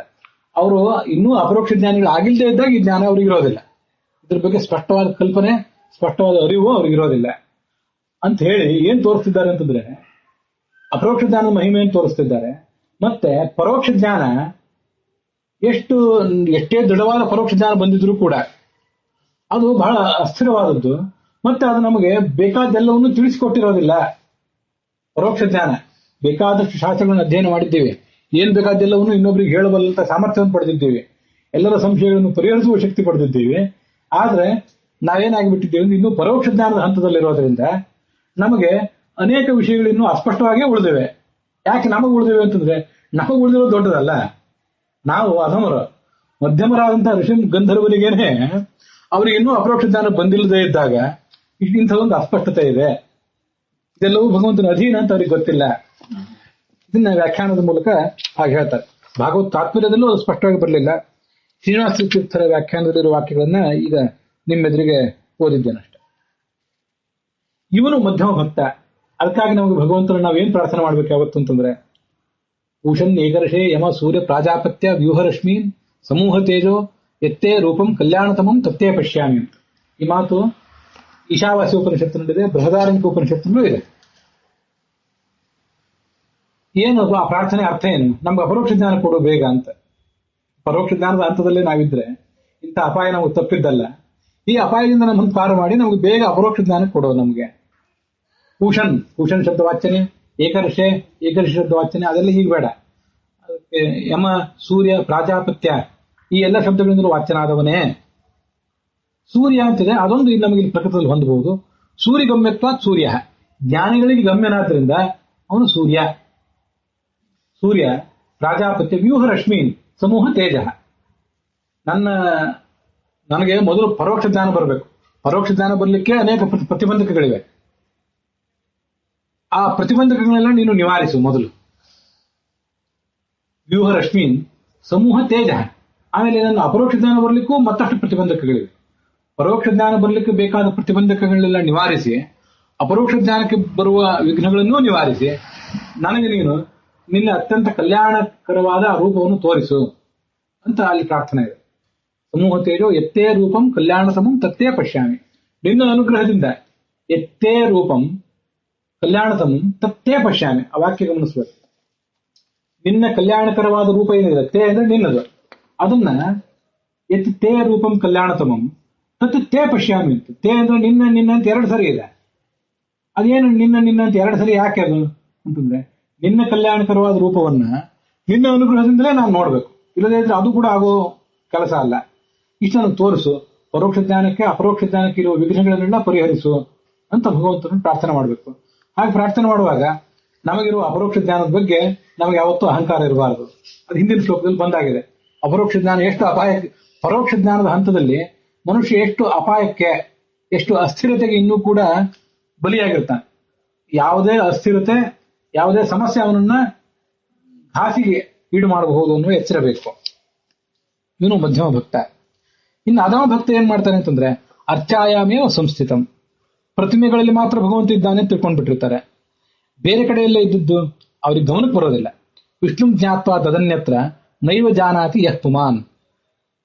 ಅವರು ಇನ್ನೂ ಅಪರೋಕ್ಷ ಜ್ಞಾನಿಗಳು ಆಗಿಲ್ಲದೆ ಇದ್ದಾಗ ಈ ಜ್ಞಾನ ಅವ್ರಿಗೆ ಇರೋದಿಲ್ಲ. ಇದ್ರ ಬಗ್ಗೆ ಸ್ಪಷ್ಟವಾದ ಕಲ್ಪನೆ, ಸ್ಪಷ್ಟವಾದ ಅರಿವು ಅವ್ರಿಗಿರೋದಿಲ್ಲ ಅಂತ ಹೇಳಿ ಏನ್ ತೋರಿಸ್ತಿದ್ದಾರೆ ಅಂತಂದ್ರೆ, ಅಪರೋಕ್ಷ ಜ್ಞಾನದ ಮಹಿಮೆಯನ್ನು ತೋರಿಸ್ತಿದ್ದಾರೆ. ಮತ್ತೆ ಪರೋಕ್ಷ ಜ್ಞಾನ ಎಷ್ಟೇ ದೃಢವಾದ ಪರೋಕ್ಷ ಜ್ಞಾನ ಬಂದಿದ್ರು ಕೂಡ ಅದು ಬಹಳ ಅಸ್ಥಿರವಾದದ್ದು. ಮತ್ತೆ ಅದು ನಮಗೆ ಬೇಕಾದೆಲ್ಲವನ್ನು ತಿಳಿಸಿಕೊಟ್ಟಿರೋದಿಲ್ಲ. ಪರೋಕ್ಷ ಜ್ಞಾನ ಬೇಕಾದಷ್ಟು ಶಾಸ್ತ್ರಗಳನ್ನು ಅಧ್ಯಯನ ಮಾಡಿದ್ದೇವೆ, ಏನ್ ಬೇಕಾದೆಲ್ಲವನ್ನು ಇನ್ನೊಬ್ರಿಗೆ ಹೇಳಬಲ್ಲಂತ ಸಾಮರ್ಥ್ಯವನ್ನು ಪಡೆದಿದ್ದೇವೆ, ಎಲ್ಲರ ಸಂಶಯಗಳನ್ನು ಪರಿಹರಿಸುವ ಶಕ್ತಿ ಪಡೆದಿದ್ದೇವೆ. ಆದ್ರೆ ನಾವೇನಾಗಿಬಿಟ್ಟಿದ್ದೇವೆ ಅಂದ್ರೆ ಇನ್ನೂ ಪರೋಕ್ಷ ಜ್ಞಾನದ ಹಂತದಲ್ಲಿರೋದ್ರಿಂದ ನಮಗೆ ಅನೇಕ ವಿಷಯಗಳು ಇನ್ನೂ ಅಸ್ಪಷ್ಟವಾಗಿಯೇ ಉಳಿದಿವೆ. ಯಾಕೆ ನಮಗೆ ಉಳಿದಿವೆ ಅಂತಂದ್ರೆ, ನಮಗೆ ಉಳಿದಿರೋದು ದೊಡ್ಡದಲ್ಲ, ನಾವು ಅಧಮರು. ಮಧ್ಯಮರಾದಂತಹ ಋಷಿ ಗಂಧರ್ವನಿಗೇನೆ ಅವ್ರಿಗೆ ಇನ್ನೂ ಅಪರೋಕ್ಷ ಜ್ಞಾನ ಬಂದಿಲ್ಲದೆ ಇದ್ದಾಗ ಇಂಥದೊಂದು ಅಸ್ಪಷ್ಟತೆ ಇದೆ. ಇದೆಲ್ಲವೂ ಭಗವಂತನ ಅಧೀನ ಅಂತ ಅವ್ರಿಗೆ ಗೊತ್ತಿಲ್ಲ. ಇದನ್ನ ವ್ಯಾಖ್ಯಾನದ ಮೂಲಕ ಹಾಗೆ ಹೇಳ್ತಾರೆ. ಭಾಗವತ್ ತಾತ್ಪರ್ಯದಲ್ಲೂ ಅದು ಸ್ಪಷ್ಟವಾಗಿ ಬರಲಿಲ್ಲ. ಶ್ರೀನಿವಾಸ ತೀರ್ಥರ ವ್ಯಾಖ್ಯಾನದಲ್ಲಿರುವ ವಾಕ್ಯಗಳನ್ನ ಈಗ ನಿಮ್ಮೆದುರಿಗೆ ಓದಿದ್ದೇನಷ್ಟೆ. ಇವನು ಮಧ್ಯಮ ಭಕ್ತ. ಅದಕ್ಕಾಗಿ ನಮಗೆ ಭಗವಂತನ ನಾವೇನ್ ಪ್ರಾರ್ಥನೆ ಮಾಡ್ಬೇಕು ಯಾವತ್ತು ಅಂತಂದ್ರೆ, ಭೂಷಣ್ ಏಕರ್ಷೆ ಯಮ ಸೂರ್ಯ ಪ್ರಾಜಾಪತ್ಯ ವ್ಯೂಹರಶ್ಮೀನ್ ಸಮೂಹ ತೇಜೋ ಎತ್ತೇ ರೂಪಂ ಕಲ್ಯಾಣತಮಂ ತತ್ತೇ ಪಶ್ಯಾಮಿ ಅಂತ. ಈ ಮಾತು ಈಶಾವಾಸ್ಯ ಉಪನಿಷತ್ತಿನಲ್ಲಿದೆ, ಬೃಹದಾರಣ್ಯಕ ಉಪನಿಷತ್ತಿನಲ್ಲೂ ಇದೆ. ಏನು ಆ ಪ್ರಾರ್ಥನೆ ಅರ್ಥ ಏನು? ನಮ್ಗೆ ಅಪರೋಕ್ಷ ಜ್ಞಾನ ಕೊಡು ಬೇಗ ಅಂತ. ಪರೋಕ್ಷ ಜ್ಞಾನದ ಹಂತದಲ್ಲೇ ನಾವಿದ್ರೆ ಇಂಥ ಅಪಾಯ ನಮಗೆ ತಪ್ಪಿದ್ದಲ್ಲ. ಈ ಅಪಾಯದಿಂದ ನಮ್ಮನ್ನು ಪಾರು ಮಾಡಿ ನಮಗೆ ಬೇಗ ಅಪರೋಕ್ಷ ಜ್ಞಾನ ಕೊಡೋ ನಮ್ಗೆ. ಭೂಷಣ್ ಶಬ್ದ ವಾಚನೆ, ಏಕರ್ಷೆ ಶಬ್ದ ವಾಚನೆ, ಅದೆಲ್ಲ ಹೀಗೆ ಬೇಡ. ಅದಕ್ಕೆ ಯಮ ಸೂರ್ಯ ಪ್ರಾಜಾಪತ್ಯ ಈ ಎಲ್ಲ ಶಬ್ದಗಳಿಂದಲೂ ವಾಚನ ಆದವನೇ. ಸೂರ್ಯ ಅಂತಿದೆ, ಅದೊಂದು ಇಲ್ಲಿ ನಮಗೆ ಪ್ರಕೃತದಲ್ಲಿ ಹೊಂದಬಹುದು. ಸೂರ್ಯ ಗಮ್ಯತ್ವ ಸೂರ್ಯ, ಜ್ಞಾನಿಗಳಿಗೆ ಗಮ್ಯನಾದ್ರಿಂದ ಅವನು ಸೂರ್ಯ. ಸೂರ್ಯ ಪ್ರಾಜಾಪತ್ಯ ವ್ಯೂಹ ರಶ್ಮಿ ಸಮೂಹ ತೇಜ. ನನಗೆ ಮೊದಲು ಪರೋಕ್ಷ ಜ್ಞಾನ ಬರಬೇಕು. ಪರೋಕ್ಷ ಜ್ಞಾನ ಬರಲಿಕ್ಕೆ ಅನೇಕ ಪ್ರತಿಬಂಧಕಗಳಿವೆ. ಆ ಪ್ರತಿಬಂಧಕಗಳೆಲ್ಲ ನೀನು ನಿವಾರಿಸು ಮೊದಲು. ವ್ಯೂಹ ರಶ್ಮೀನ್ ಸಮೂಹ ತೇಜ. ಆಮೇಲೆ ನನ್ನ ಅಪರೋಕ್ಷ ಜ್ಞಾನ ಬರಲಿಕ್ಕೂ ಮತ್ತಷ್ಟು ಪ್ರತಿಬಂಧಕಗಳಿವೆ. ಪರೋಕ್ಷ ಜ್ಞಾನ ಬರಲಿಕ್ಕೆ ಬೇಕಾದ ಪ್ರತಿಬಂಧಕಗಳೆಲ್ಲ ನಿವಾರಿಸಿ, ಅಪರೋಕ್ಷ ಜ್ಞಾನಕ್ಕೆ ಬರುವ ವಿಘ್ನಗಳನ್ನೂ ನಿವಾರಿಸಿ, ನನಗೆ ನೀನು ನಿನ್ನ ಅತ್ಯಂತ ಕಲ್ಯಾಣಕರವಾದ ರೂಪವನ್ನು ತೋರಿಸು ಅಂತ ಅಲ್ಲಿ ಪ್ರಾರ್ಥನೆ ಇದೆ. ಸಮೂಹ ತೇಜೋ ಎತ್ತೇ ರೂಪಂ ಕಲ್ಯಾಣತಮಂ ತತ್ತೇ ಪಶ್ಯಾಮಿ. ನಿನ್ನ ಅನುಗ್ರಹದಿಂದ ಎತ್ತೇ ರೂಪಂ ಕಲ್ಯಾಣತಮಂ ತತ್ತೇ ಪಶ್ಯಾಮಿ. ಆ ವಾಕ್ಯ ಗಮನಿಸಬೇಕು. ನಿನ್ನ ಕಲ್ಯಾಣಕರವಾದ ರೂಪ ಏನಿದೆ, ತೇ ಅಂದ್ರೆ ನಿನ್ನದು, ಅದನ್ನ ಎತ್ತೇ ರೂಪಂ ಕಲ್ಯಾಣತಮಂ ತತ್ ತೇ ಪಶ್ಯಾಮಿ ಅಂತ. ತೇ ಅಂದ್ರೆ ನಿನ್ನ ಅಂತ ಎರಡು ಸರಿ ಇದೆ. ಅದೇನು ನಿನ್ನ ಅಂತ ಎರಡು ಸರಿ ಯಾಕೆ ಅದು ಅಂತಂದ್ರೆ, ನಿನ್ನ ಕಲ್ಯಾಣಕರವಾದ ರೂಪವನ್ನ ನಿನ್ನ ಅನುಗ್ರಹದಿಂದಲೇ ನಾನು ನೋಡ್ಬೇಕು. ಇಲ್ಲದೇ ಇದ್ರೆ ಅದು ಕೂಡ ಆಗೋ ಕೆಲಸ ಅಲ್ಲ. ಇಷ್ಟನ್ನು ತೋರಿಸು, ಪರೋಕ್ಷ ಜ್ಞಾನಕ್ಕೆ ಅಪರೋಕ್ಷ ಜ್ಞಾನಕ್ಕೆ ಇರುವ ವಿಘ್ನಗಳನ್ನೆಲ್ಲ ಪರಿಹರಿಸು ಅಂತ ಭಗವಂತನ ಪ್ರಾರ್ಥನೆ ಮಾಡಬೇಕು. ಹಾಗೆ ಪ್ರಾರ್ಥನೆ ಮಾಡುವಾಗ ನಮಗಿರುವ ಅಪರೋಕ್ಷ ಜ್ಞಾನದ ಬಗ್ಗೆ ನಮಗೆ ಯಾವತ್ತೂ ಅಹಂಕಾರ ಇರಬಾರದು. ಅದು ಹಿಂದಿನ ಶ್ಲೋಕದಲ್ಲಿ ಬಂದಾಗಿದೆ. ಅಪರೋಕ್ಷ ಜ್ಞಾನ ಎಷ್ಟು ಅಪಾಯ, ಪರೋಕ್ಷ ಜ್ಞಾನದ ಹಂತದಲ್ಲಿ ಮನುಷ್ಯ ಎಷ್ಟು ಅಪಾಯಕ್ಕೆ, ಎಷ್ಟು ಅಸ್ಥಿರತೆಗೆ ಇನ್ನೂ ಕೂಡ ಬಲಿಯಾಗಿರ್ತಾನೆ. ಯಾವುದೇ ಅಸ್ಥಿರತೆ, ಯಾವುದೇ ಸಮಸ್ಯೆ ಅವನನ್ನ ಘಾಸಿಗೆ ಈಡು ಮಾಡಬಹುದು ಅನ್ನೋ ಎಚ್ಚರ ಬೇಕು. ಇವನು ಮಧ್ಯಮ ಭಕ್ತ. ಇನ್ನು ಅಧಮ ಭಕ್ತ ಏನ್ ಮಾಡ್ತಾನೆ ಅಂತಂದ್ರೆ, ಅರ್ಚಾಯಾಮೇವ ಸಂಸ್ಥಿತಂ. ಪ್ರತಿಮೆಗಳಲ್ಲಿ ಮಾತ್ರ ಭಗವಂತ ಇದ್ದಾನೆ ತಿಳ್ಕೊಂಡ್ಬಿಟ್ಟಿರ್ತಾರೆ. ಬೇರೆ ಕಡೆಯಲ್ಲೇ ಇದ್ದದ್ದು ಅವ್ರಿಗೆ ಗಮನಕ್ಕೆ ಬರೋದಿಲ್ಲ. ವಿಷ್ಣು ಜ್ಞಾತ್ವ ತದನ್ಯತ್ರ ನೈವ ಜಾನಾತಿ ಯಃ ಪುಮಾನ್.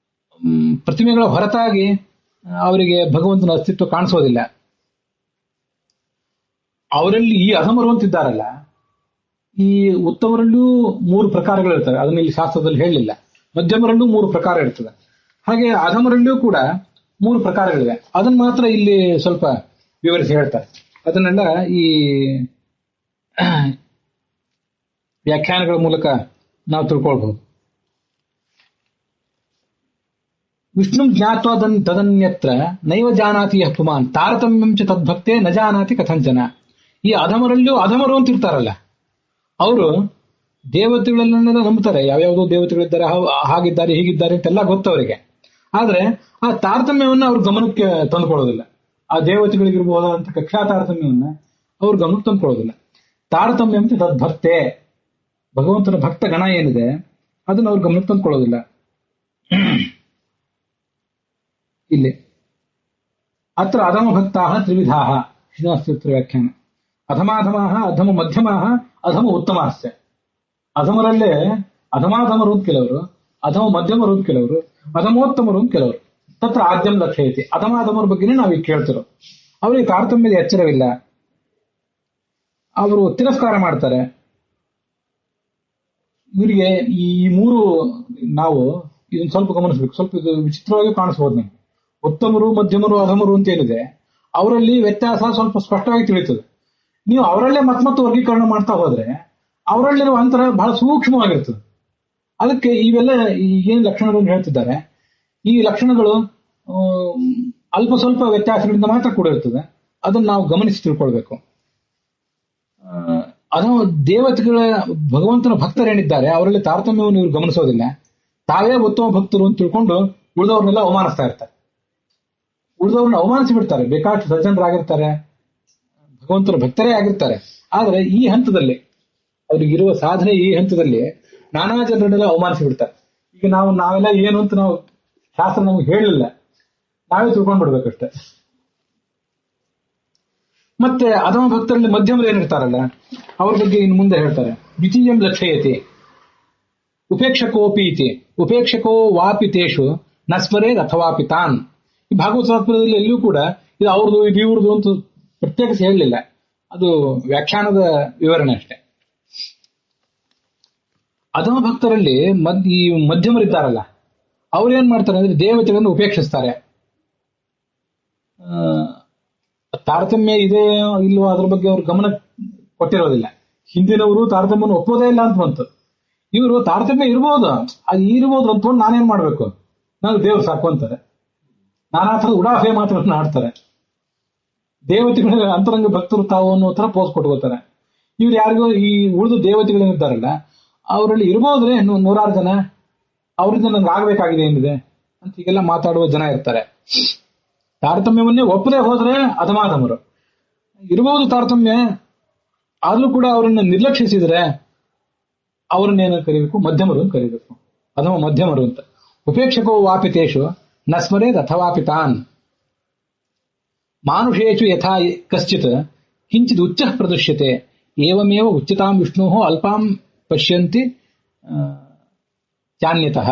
ಪ್ರತಿಮೆಗಳ ಹೊರತಾಗಿ ಅವರಿಗೆ ಭಗವಂತನ ಅಸ್ತಿತ್ವ ಕಾಣಿಸೋದಿಲ್ಲ. ಅವರಲ್ಲಿ ಈ ಅಧಮರು ಅಂತಿದ್ದಾರಲ್ಲ, ಈ ಉತ್ತಮರಲ್ಲೂ 3 ಪ್ರಕಾರಗಳಿರ್ತವೆ. ಅದನ್ನ ಇಲ್ಲಿ ಶಾಸ್ತ್ರದಲ್ಲಿ ಹೇಳಲಿಲ್ಲ. ಮಧ್ಯಮರಲ್ಲೂ 3 ಪ್ರಕಾರ ಇರ್ತದೆ. ಹಾಗೆ ಅಧಮರಲ್ಲಿಯೂ ಕೂಡ 3 ಪ್ರಕಾರಗಳಿವೆ. ಅದನ್ನ ಮಾತ್ರ ಇಲ್ಲಿ ಸ್ವಲ್ಪ ವಿವರಿಸಿ ಹೇಳ್ತಾರೆ. ಅದನ್ನೆಲ್ಲ ಈ ವ್ಯಾಖ್ಯಾನಗಳ ಮೂಲಕ ನಾವು ತಿಳ್ಕೊಳ್ಬಹುದು. ವಿಷ್ಣು ಜ್ಞಾತ್ವ ತದನ್ಯತ್ರ ನೈವ ಜಾನಾತಿ ಯಃ ಪುಮಾನ್ ತಾರತಮ್ಯಂ ಚ ತದ್ಭಕ್ತೆ ನ ಜಾನಾತಿ ಕಥಂಚನ. ಈ ಅಧಮರಲ್ಲಿಯೂ ಅಧಮರು ಅಂತ ಇರ್ತಾರಲ್ಲ, ಅವರು ದೇವತೆಗಳನ್ನೆಲ್ಲ ನಂಬ್ತಾರೆ. ಯಾವ್ಯಾವುದೋ ದೇವತೆಗಳಿದ್ದಾರೆ, ಹಾಗಿದ್ದಾರೆ ಹೀಗಿದ್ದಾರೆ ಅಂತೆಲ್ಲ ಗೊತ್ತವರಿಗೆ. ಆದ್ರೆ ಆ ತಾರತಮ್ಯವನ್ನ ಅವ್ರ ಗಮನಕ್ಕೆ ತಂದುಕೊಳ್ಳೋದಿಲ್ಲ. ಆ ದೇವತೆಗಳಿಗಿರ್ಬಹುದಾದಂತ ಕಕ್ಷಾ ತಾರತಮ್ಯವನ್ನ ಅವ್ರ ಗಮನಕ್ಕೆ ತಂದುಕೊಳ್ಳೋದಿಲ್ಲ. ತಾರತಮ್ಯ ಅಂತ ತದ್ಭಕ್ತೆ, ಭಗವಂತನ ಭಕ್ತ ಗಣ ಏನಿದೆ ಅದನ್ನ ಅವ್ರ ಗಮನಕ್ಕೆ ತಂದುಕೊಳ್ಳೋದಿಲ್ಲ. ಇಲ್ಲಿ ಅತ್ರ ಅಧಮ ಭಕ್ತಾ ತ್ರಿವಿಧಾ. ಶ್ರೀನಿವಾಸ ವ್ಯಾಖ್ಯಾನ. ಅಧಮಾಧಮಾಹ, ಅಧಮ ಮಧ್ಯಮಾಹ, ಅಧಮ ಉತ್ತಮಾಸ್ಯ. ಅಧಮರಲ್ಲೇ ಅಧಮಾಧಮರು ಅಂತ ಕೆಲವರು, ಅಧಮ ಮಧ್ಯಮರು ಅಂತ ಕೆಲವರು, ಅಧಮೋತ್ತಮರು ಅಂತ ಕೆಲವರು. ತತ್ರ ಆದ್ಯಂ ಲಕ್ಷಯತಿ. ಅಧಮಾಧಮರ ಬಗ್ಗೆನೇ ನಾವೀಗ ಕೇಳ್ತಿರೋ. ಅವರಿಗೆ ತಾರತಮ್ಯದ ಎಚ್ಚರವಿಲ್ಲ. ಅವರು ತಿರಸ್ಕಾರ ಮಾಡ್ತಾರೆ. ಇವರಿಗೆ ಈ 3 ನಾವು ಇದನ್ನ ಸ್ವಲ್ಪ ಗಮನಿಸ್ಬೇಕು. ಸ್ವಲ್ಪ ಇದು ವಿಚಿತ್ರವಾಗಿ ಕಾಣಿಸಬಹುದು ನಮ್ಗೆ. ಉತ್ತಮರು, ಮಧ್ಯಮರು, ಅಧಮರು ಅಂತ ಏನಿದೆ ಅವರಲ್ಲಿ ವ್ಯತ್ಯಾಸ ಸ್ವಲ್ಪ ಸ್ಪಷ್ಟವಾಗಿ ತಿಳಿಯುತ್ತದೆ. ನೀವು ಅವರಲ್ಲೇ ಮತ್ತೆ ವರ್ಗೀಕರಣ ಮಾಡ್ತಾ ಹೋದ್ರೆ ಅವರಲ್ಲಿರುವ ಅಂತರ ಬಹಳ ಸೂಕ್ಷ್ಮವಾಗಿರ್ತದೆ. ಅದಕ್ಕೆ ಇವೆಲ್ಲ ಏನು ಲಕ್ಷಣಗಳನ್ನು ಹೇಳ್ತಿದ್ದಾರೆ, ಈ ಲಕ್ಷಣಗಳು ಅಲ್ಪ ಸ್ವಲ್ಪ ವ್ಯತ್ಯಾಸಗಳಿಂದ ಮಾತ್ರ ಕೂಡ ಇರ್ತದೆ. ಅದನ್ನು ನಾವು ಗಮನಿಸಿ ತಿಳ್ಕೊಳ್ಬೇಕು. ಅದು ದೇವತೆಗಳ ಭಗವಂತನ ಭಕ್ತರೇನಿದ್ದಾರೆ ಅವರಲ್ಲಿ ತಾರತಮ್ಯವನ್ನು ಇವರು ಗಮನಿಸೋದಿಲ್ಲ. ತಾವೇ ಉತ್ತಮ ಭಕ್ತರು ಅಂತ ತಿಳ್ಕೊಂಡು ಉಳಿದವ್ರನ್ನೆಲ್ಲ ಅವಮಾನಿಸ್ತಾ ಇರ್ತಾರೆ. ಉಳಿದವ್ರನ್ನ ಅವಮಾನಿಸಿ ಬಿಡ್ತಾರೆ. ಬೇಕಾಷ್ಟು ಸಜ್ಜನರಾಗಿರ್ತಾರೆ, ಭಗವಂತನ ಭಕ್ತರೇ ಆಗಿರ್ತಾರೆ. ಆದ್ರೆ ಈ ಹಂತದಲ್ಲಿ ಅವ್ರಿಗಿರುವ ಸಾಧನೆ ಈ ಹಂತದಲ್ಲಿ ನಾನಾ ಜನರನ್ನೆಲ್ಲ ಅವಮಾನಿಸಿ ಬಿಡ್ತಾರೆ. ಈಗ ನಾವೆಲ್ಲ ಏನು ಅಂತ ನಾವು ಶಾಸ್ತ್ರ ನಮ್ಗೆ ಹೇಳಲಿಲ್ಲ, ನಾವೇ ತಿಳ್ಕೊಂಡ್ಬಿಡ್ಬೇಕಷ್ಟೆ. ಮತ್ತೆ ಅಧಮ ಭಕ್ತರಲ್ಲಿ ಮಧ್ಯಮರು ಏನಿರ್ತಾರಲ್ಲ ಅವ್ರ ಬಗ್ಗೆ ಇನ್ನು ಮುಂದೆ ಹೇಳ್ತಾರೆ. ದ್ವಿತೀಯಂ ಲಕ್ಷಯತಿ ಉಪೇಕ್ಷಕೋಪೀತಿ ಉಪೇಕ್ಷಕೋ ವಾಪಿತೇಶು ನಸ್ಮರೇದ್ ಅಥವಾಪಿ ತಾನ್. ಈ ಭಾಗವತ ಶಾಸ್ತ್ರದಲ್ಲಿ ಎಲ್ಲಿಯೂ ಕೂಡ ಇದು ಅವ್ರದ್ದು ಇದು ಇವ್ರದ್ದು ಅಂತ ಪ್ರತ್ಯೇಕಿಸಿ ಹೇಳಲಿಲ್ಲ. ಅದು ವ್ಯಾಖ್ಯಾನದ ವಿವರಣೆ ಅಷ್ಟೇ. ಅಧಮ ಭಕ್ತರಲ್ಲಿ ಈ ಮಧ್ಯಮರಿದ್ದಾರಲ್ಲ ಅವ್ರೇನ್ ಮಾಡ್ತಾರೆ ಅಂದ್ರೆ ದೇವತೆಗಳನ್ನು ಉಪೇಕ್ಷಿಸ್ತಾರೆ. ತಾರತಮ್ಯ ಇದೆ ಇಲ್ವೋ ಅದ್ರ ಬಗ್ಗೆ ಅವ್ರು ಗಮನ ಕೊಟ್ಟಿರೋದಿಲ್ಲ. ಹಿಂದಿನವರು ತಾರತಮ್ಯವನ್ನು ಒಪ್ಪೋದೇ ಇಲ್ಲ ಅಂತ ಬಂತು. ಇವರು ತಾರತಮ್ಯ ಇರ್ಬೋದು, ಅದು ಇರ್ಬೋದು ಅಂತಕೊಂಡು ನಾನೇನ್ ಮಾಡ್ಬೇಕು, ನಾನು ದೇವ್ರು ಸಾಕು ಅಂತಾರೆ. ನಾನಾ ಥರದ ಉಡಾಫೆ ಮಾತುಗಳನ್ನ ಆಡ್ತಾರೆ. ದೇವತೆಗಳ ಅಂತರಂಗ ಭಕ್ತರು ತಾವು ಅನ್ನೋ ತರ ಪೋಸ್ ಕೊಟ್ಕೋತಾರೆ. ಇವ್ರು ಯಾರಿಗೋ ಈ ಉಳಿದು ದೇವತೆಗಳೇನಿದ್ದಾರಲ್ಲ ಅವರಲ್ಲಿ ಇರ್ಬೋದ್ರೆ 100 ಜನ, ಅವರಿಂದ ನನ್ಗೆ ಆಗ್ಬೇಕಾಗಿದೆ ಏನಿದೆ ಅಂತ ಹೀಗೆಲ್ಲ ಮಾತಾಡುವ ಜನ ಇರ್ತಾರೆ. ತಾರತಮ್ಯವನ್ನೇ ಒಪ್ಪದೆ ಹೋದ್ರೆ ಅಧಮಾಧಮರು. ಇರಬಹುದು ತಾರತಮ್ಯ, ಆದ್ರೂ ಕೂಡ ಅವರನ್ನ ನಿರ್ಲಕ್ಷಿಸಿದ್ರೆ ಅವರನ್ನೇನು ಕರಿಬೇಕು, ಮಧ್ಯಮರು ಅಂತ ಕರಿಬೇಕು. ಅಧಮ ಮಧ್ಯಮರು ಅಂತ. ಉಪೇಕ್ಷಕೋ ವಾಪಿತೇಶು ನಸ್ಮರೇದ್ ಅಥವಾಪಿ ತಾನ್. ಮಾನುಷೇಷು ಯಥಾ ಕಶ್ಚಿತ್ ಕಿಂಚಿತ್ ಉಚ್ಚ ಪ್ರದೃಶ್ಯತೆ ಏವಮೇವ ಉಚ್ಯತಾಂ ವಿಷ್ಣು ಅಲ್ಪಾಂ ಪಶ್ಯಂತಿ ಚಾನ್ಯತಃ.